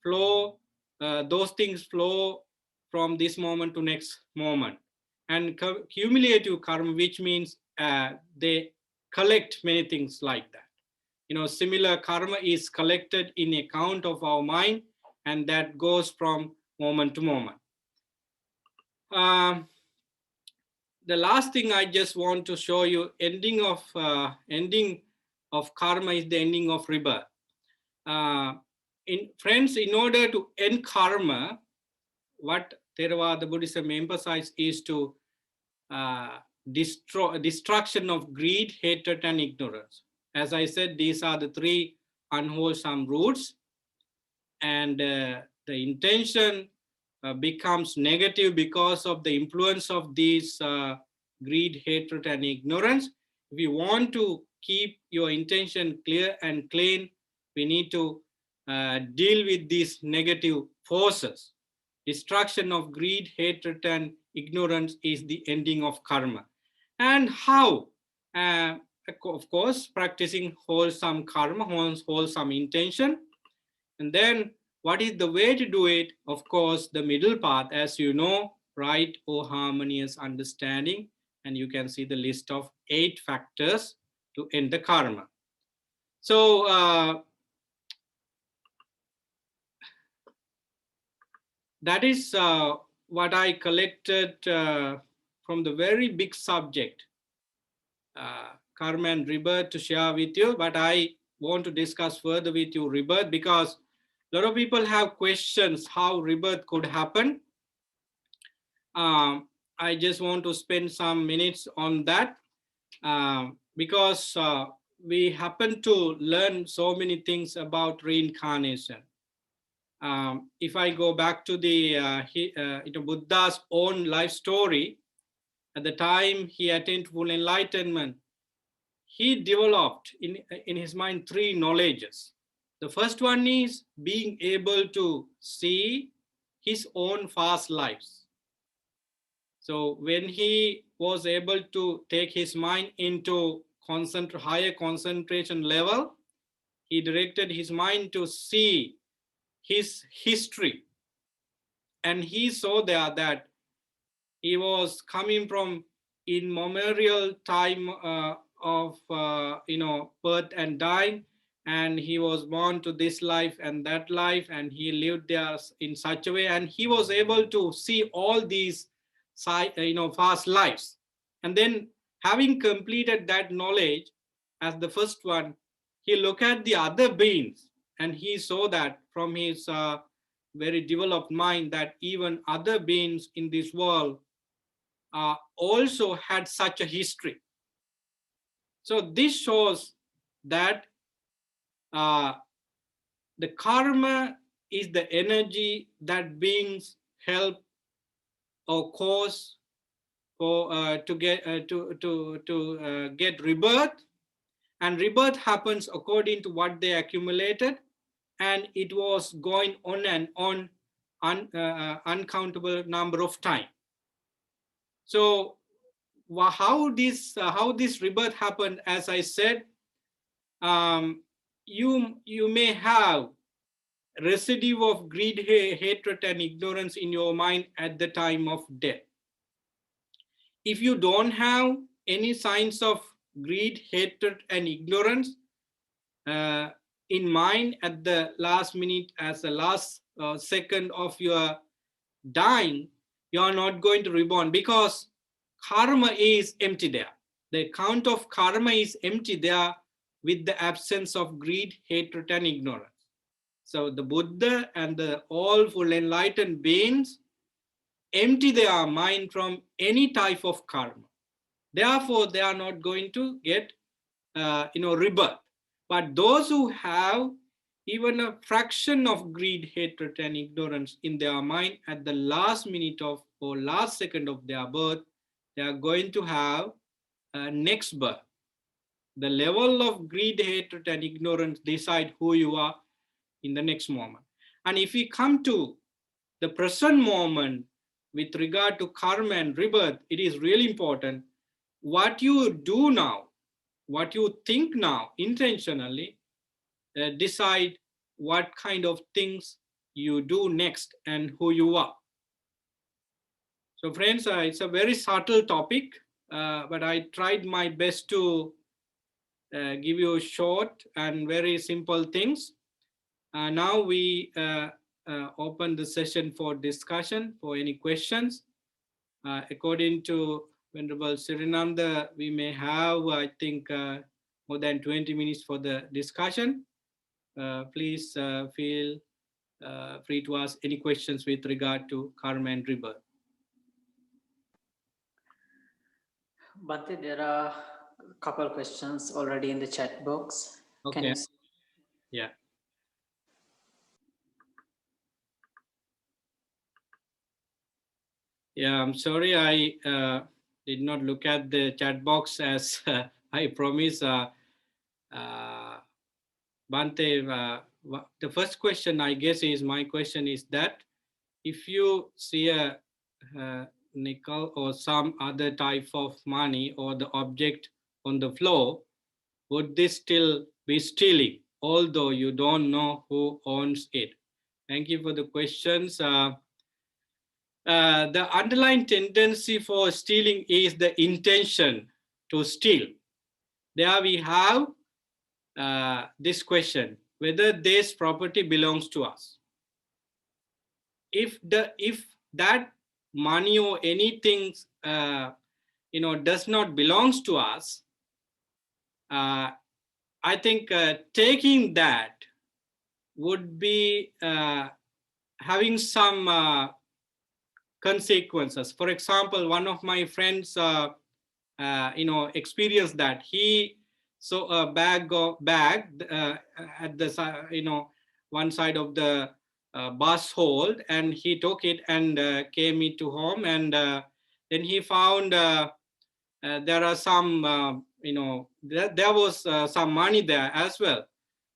flow, those things flow from this moment to next moment. And cumulative karma, which means they collect many things like that. Similar karma is collected in account of our mind, and that goes from moment to moment. The last thing I just want to show you, ending of karma is the ending of rebirth. Friends, in order to end karma, what Theravada Buddhism emphasizes is to destruction of greed, hatred, and ignorance. As I said, these are the three unwholesome roots, and the intention becomes negative because of the influence of these greed, hatred, and ignorance. If you want to keep your intention clear and clean, we need to deal with these negative forces. Destruction of greed, hatred, and ignorance is the ending of karma. And how? Of course, practicing wholesome karma, wholesome intention. And then what is the way to do it? Of course, the middle path, as you know, right or harmonious understanding. And you can see the list of 8 factors to end the karma. So that is what I collected from the very big subject, karma and rebirth, to share with you. But I want to discuss further with you rebirth, because a lot of people have questions how rebirth could happen. I just want to spend some minutes on that because we happen to learn so many things about reincarnation. If I go back to the Buddha's own life story, at the time he attained full enlightenment, he developed in his mind 3 knowledges. The first one is being able to see his own past lives. So when he was able to take his mind into higher concentration level, he directed his mind to see his history. And he saw there that he was coming from immemorial time of birth and dying, and he was born to this life and that life, and he lived there in such a way, and he was able to see all these past lives. And then, having completed that knowledge as the first one, he looked at the other beings, and he saw that from his very developed mind that even other beings in this world also had such a history. So this shows that the karma is the energy that beings help or cause for to get rebirth, and rebirth happens according to what they accumulated, and it was going on and on uncountable number of time. So how this rebirth happened, as I said, you may have residue of greed, hatred, and ignorance in your mind at the time of death. If you don't have any signs of greed, hatred, and ignorance in mind at the last minute, as the last second of your dying, you are not going to reborn, because karma is empty there. The account of karma is empty there with the absence of greed, hatred, and ignorance. So the Buddha and the all full enlightened beings empty their mind from any type of karma. Therefore, they are not going to get rebirth. But those who have even a fraction of greed, hatred, and ignorance in their mind at the last minute of or last second of their birth, they are going to have a next birth. The level of greed, hatred, and ignorance decide who you are in the next moment. And if we come to the present moment, with regard to karma and rebirth, it is really important. What you do now, what you think now intentionally, decide what kind of things you do next and who you are. So friends, it's a very subtle topic, but I tried my best to give you short and very simple things. Now we open the session for discussion, for any questions. According to Venerable Sirinanda, we may have, I think, more than 20 minutes for the discussion. Please feel free to ask any questions with regard to karma and rebirth. Bhante, there are a couple of questions already in the chat box. Okay. Can you see? Yeah. Yeah, I'm sorry I did not look at the chat box as I promised. Bhante, the first question, I guess, is my question is that if you see a nickel or some other type of money or the object on the floor, would this still be stealing, although you don't know who owns it? Thank you for the questions. The underlying tendency for stealing is the intention to steal. There we have this question, whether this property belongs to us. If that money or anything does not belongs to us, I think taking that would be having some consequences. For example, one of my friends experienced that. He saw a bag at the one side of the bus hold, and he took it and came into home, and then he found there are some there was some money there as well,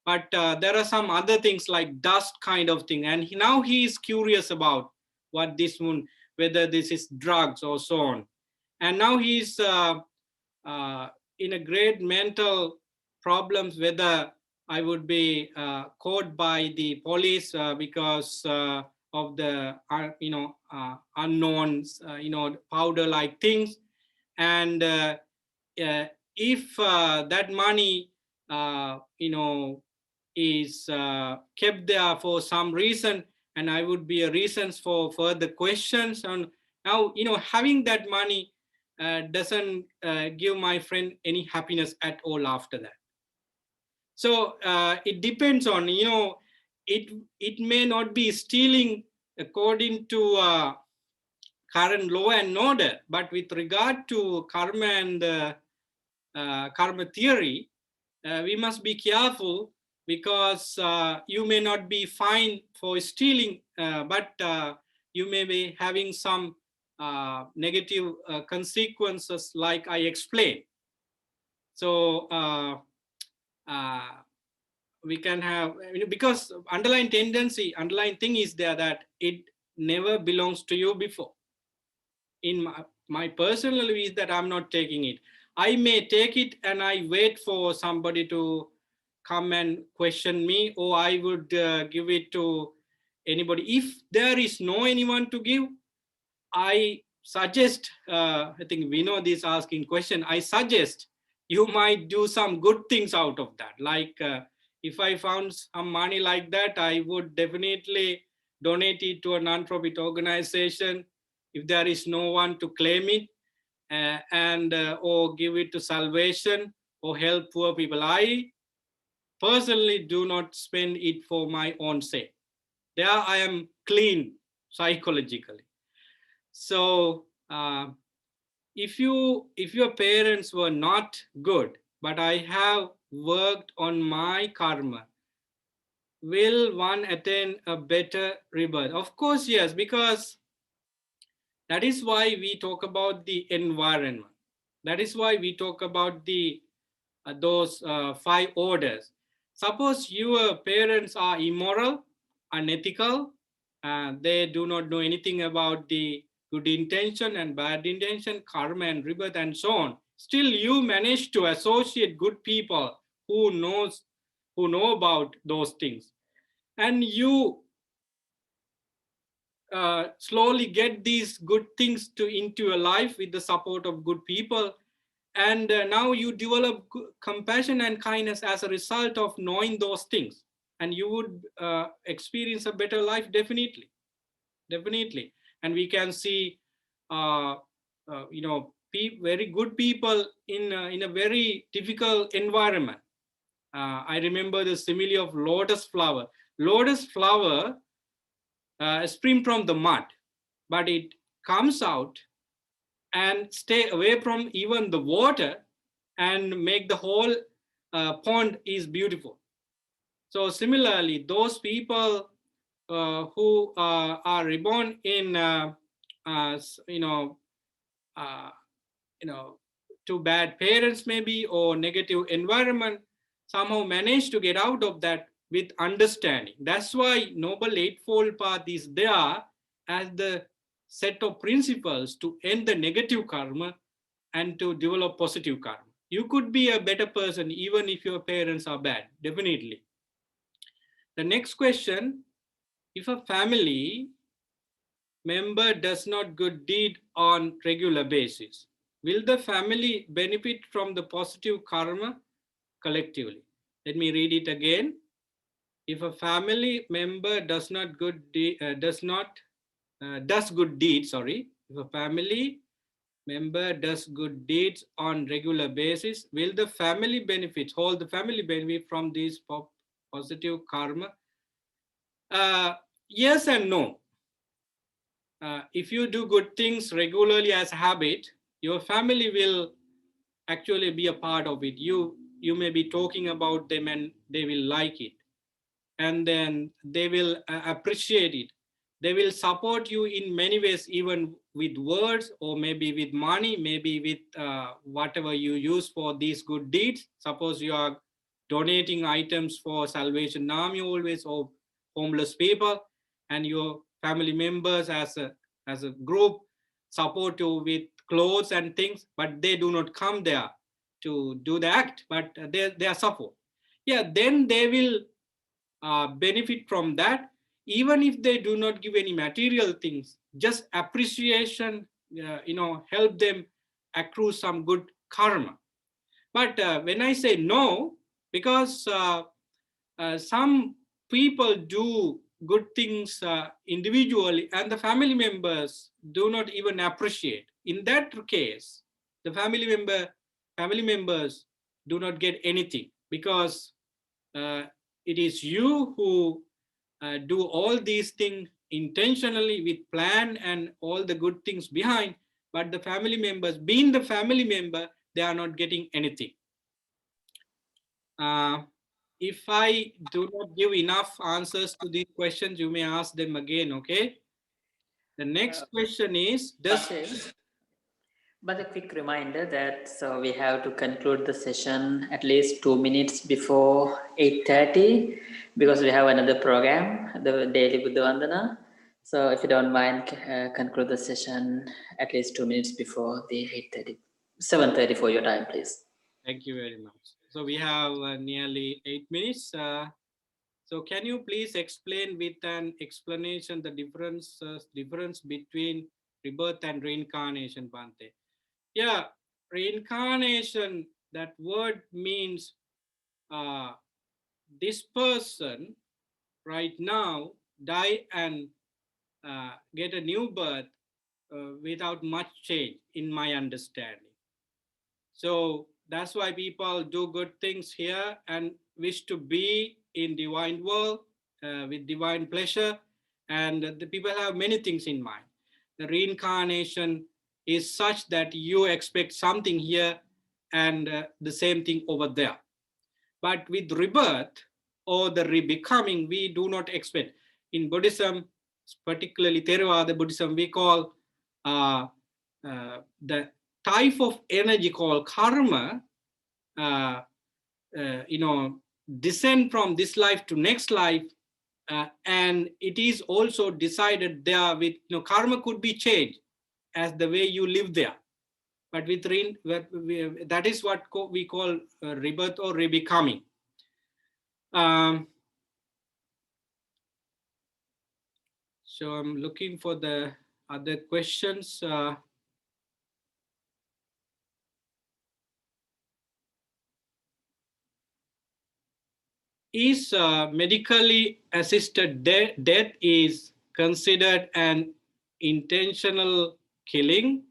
but there are some other things like dust kind of thing, and now he is curious about what this one, whether this is drugs or so on, and now he's in a great mental problems whether I would be caught by the police because of the unknowns, powder like things, and if that money is kept there for some reason, and I would be a reasons for further questions. And now having that money doesn't give my friend any happiness at all after that. So it depends on, it may not be stealing according to current law and order, but with regard to karma and karma theory, we must be careful, because you may not be fined for stealing, but you may be having some negative consequences like I explained. So we can have, because underlying thing is there that it never belongs to you before. In my personal view is that I'm not taking it. I may take it and I wait for somebody to come and question me, or I would give it to anybody. If there is no anyone to give, I suggest, I think we know this asking question, I suggest you might do some good things out of that. Like if I found some money like that, I would definitely donate it to a non-profit organization if there is no one to claim it, and or give it to salvation or help poor people. I personally do not spend it for my own sake. There I am clean psychologically. So if your parents were not good, but I have worked on my karma, will one attain a better rebirth? Of course, yes, because that is why we talk about the environment. That is why we talk about the those 5 orders. Suppose your parents are immoral, unethical, they do not know anything about the good intention and bad intention, karma and rebirth and so on, still you manage to associate good people who know about those things. And you slowly get these good things into your life with the support of good people. And now you develop compassion and kindness as a result of knowing those things. And you would experience a better life, definitely. Definitely. And we can see, very good people in a very difficult environment. I remember the simile of lotus flower. Lotus flower spring from the mud, but it comes out and stay away from even the water and make the whole pond is beautiful. So similarly, those people who are reborn in to bad parents maybe or negative environment, somehow manage to get out of that with understanding. That's why Noble Eightfold Path is there as the set of principles to end the negative karma and to develop positive karma. You could be a better person even if your parents are bad, definitely. The next question, if a family member does not good deed on regular basis, will the family benefit from the positive karma collectively? Let me read it again. If a family member does good deeds, if a family member does good deeds on regular basis, will the family benefit, all the family benefit from this positive karma? Yes and no. If you do good things regularly as a habit, your family will actually be a part of it. You may be talking about them and they will like it. And then they will appreciate it. They will support you in many ways, even with words or maybe with money, maybe with whatever you use for these good deeds. Suppose you are donating items for Salvation Army always, or homeless people, and your family members as a group support you with clothes and things, but they do not come there to do the act, but they are support. Yeah, then they will benefit from that, even if they do not give any material things. Just appreciation, help them accrue some good karma. But when I say no, because some people do good things individually and the family members do not even appreciate. In that case, the family members do not get anything, because it is you who do all these things intentionally with plan and all the good things behind, but the family members, being the family member, they are not getting anything. If I do not give enough answers to these questions, you may ask them again, okay? The next question is, But a quick reminder that so we have to conclude the session at least 2 minutes before 8:30, because we have another program, the daily Buddha Vandana. So if you don't mind, conclude the session at least 2 minutes before the 8:30, 7:30 for your time, please. Thank you very much. So we have nearly 8 minutes. So can you please explain with an explanation the difference between rebirth and reincarnation, Bhante? Yeah, reincarnation, that word means this person right now die and get a new birth without much change, in my understanding. So that's why people do good things here and wish to be in divine world with divine pleasure, and the people have many things in mind. The reincarnation is such that you expect something here and the same thing over there. But with rebirth or the rebecoming, we do not expect. In Buddhism, particularly Theravada Buddhism, we call the type of energy called karma, descend from this life to next life, and it is also decided there with, karma could be changed. as the way you live there. But that is what we call rebirth or rebecoming. So I'm looking for the other questions. Is medically assisted death is considered an intentional killing,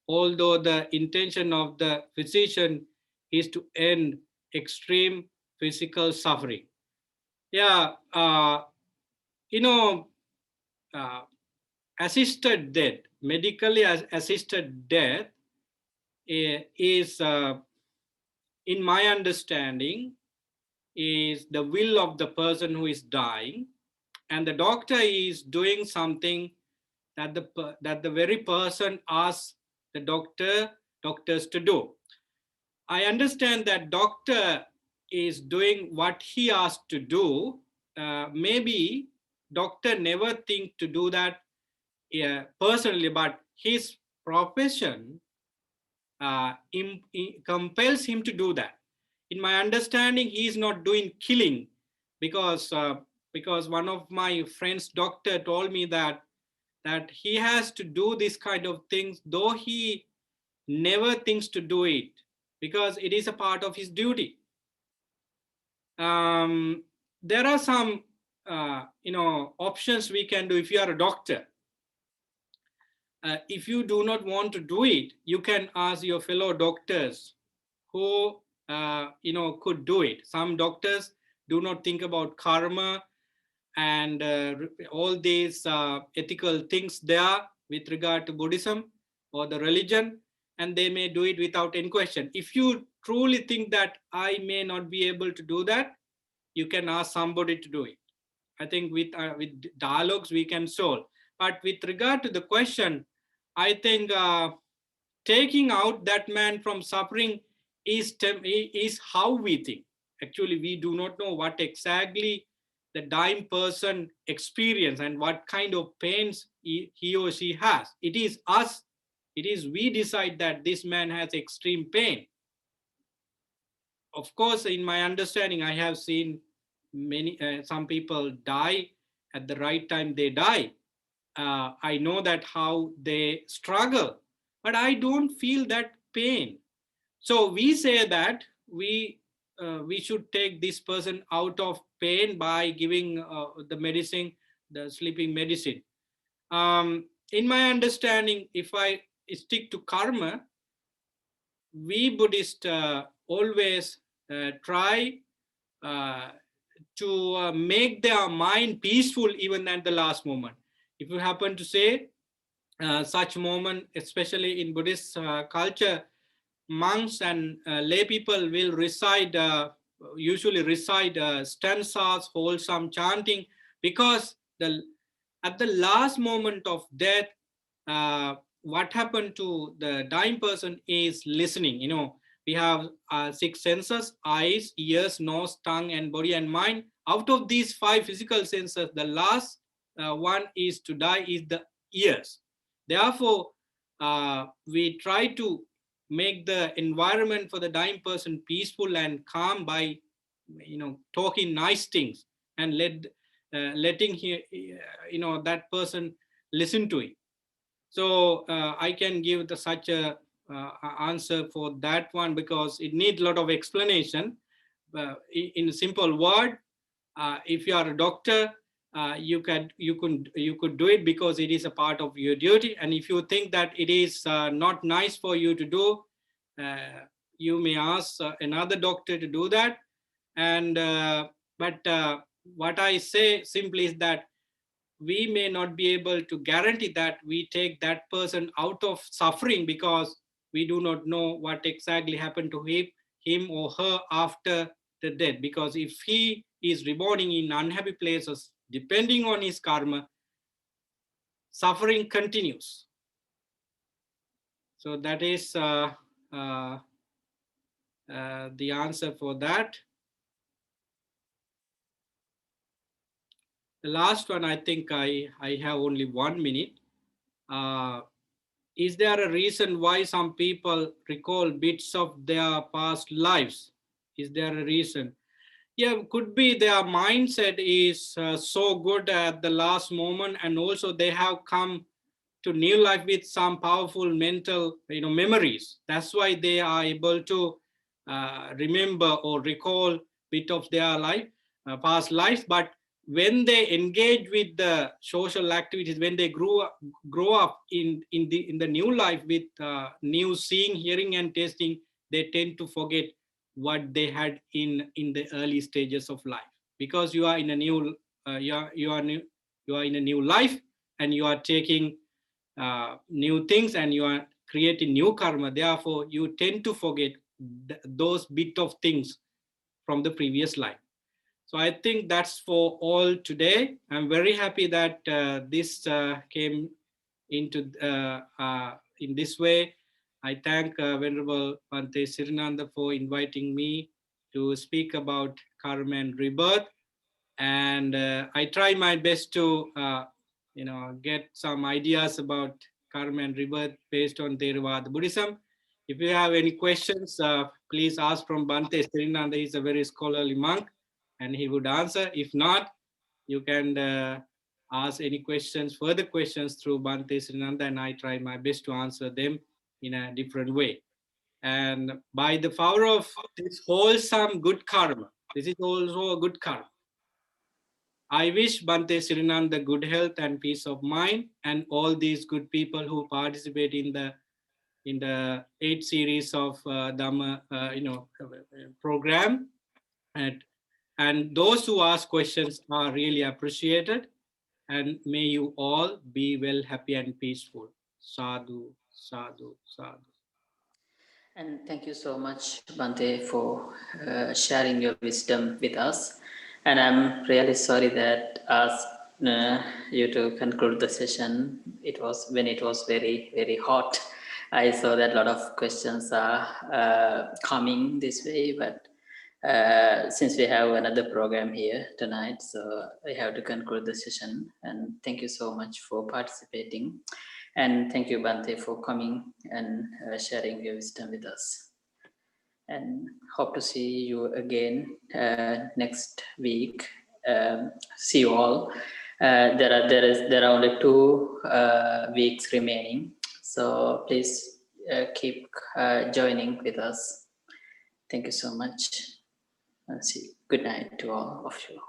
although the intention of the physician is to end extreme physical suffering? Yeah, you know, uh, assisted death, medically assisted death is, in my understanding, is the will of the person who is dying, and the doctor is doing something that the very person asks the doctors to do. I understand that doctor is doing what he asked to do. Maybe doctor never think to do that personally, but his profession compels him to do that. In my understanding, he is not doing killing, because one of my friends doctor told me that he has to do this kind of things, though he never thinks to do it, because it is a part of his duty. There are some options we can do. If you are a doctor, if you do not want to do it, you can ask your fellow doctors who could do it. Some doctors do not think about karma and all these ethical things there with regard to Buddhism or the religion, and they may do it without any question. If you truly think that I may not be able to do that, you can ask somebody to do it. I think with dialogues we can solve. But with regard to the question, I think taking out that man from suffering is how we think. Actually, we do not know what exactly the dying person experience and what kind of pains he or she has. It is us, it is we decide that this man has extreme pain. Of course, in my understanding, I have seen some people die at the right time they die. I know that how they struggle, but I don't feel that pain. So we say that we should take this person out of pain by giving the medicine, the sleeping medicine. In my understanding, if I stick to karma, we Buddhists always try to make their mind peaceful even at the last moment. If you happen to say such moment, especially in Buddhist culture, monks and lay people will usually recite stanzas, wholesome chanting, because at the last moment of death, what happened to the dying person is listening. We have six senses: eyes, ears, nose, tongue, and body and mind. Out of these five physical senses, the last one is to die is the ears. Therefore, we try to make the environment for the dying person peaceful and calm by talking nice things and letting that person listen to it. So I can give such a answer for that one, because it needs a lot of explanation. In a simple word, if you are a doctor, you could do it because it is a part of your duty. And if you think that it is not nice for you to do, you may ask another doctor to do that. And but what I say simply is that we may not be able to guarantee that we take that person out of suffering, because we do not know what exactly happened to him or her after the death. Because if he is reborn in unhappy places, depending on his karma, suffering continues. So that is the answer for that. The last one, I think I have only 1 minute. is there a reason why some people recall bits of their past lives? Is there a reason? Yeah, could be their mindset is so good at the last moment, and also they have come to new life with some powerful mental, memories. That's why they are able to remember or recall bit of their life, past life. But when they engage with the social activities, when they grow up in the new life with new seeing, hearing, and tasting, they tend to forget what they had in the early stages of life, because you are in a new you are in a new life, and you are taking new things, and you are creating new karma. Therefore you tend to forget those bit of things from the previous life. So I think that's for all today. I'm very happy that this came into in this way. I thank Venerable Bhante Sirananda for inviting me to speak about karma and rebirth. And I try my best to get some ideas about karma and rebirth based on Theravada Buddhism. If you have any questions, please ask from Bhante Sirananda. He's a very scholarly monk, and he would answer. If not, you can ask any questions, further questions through Bhante Sirananda, and I try my best to answer them in a different way. And by the power of this wholesome good karma, this is also a good karma. I wish Bhante Sirananda good health and peace of mind, and all these good people who participate in the 8 series of Dhamma program, and those who ask questions are really appreciated. And may you all be well, happy, and peaceful. Sadhu, sadhu, sadhu. And thank you so much, Bhante, for sharing your wisdom with us. And I'm really sorry that asked you to conclude the session. It was when it was very, very hot. I saw that a lot of questions are coming this way, but since we have another program here tonight, so I have to conclude the session. And thank you so much for participating. And thank you, Bhante, for coming and sharing your wisdom with us. And hope to see you again next week. See you all. There are only 2 weeks remaining, so please keep joining with us. Thank you so much. And see you. Good night to all of you.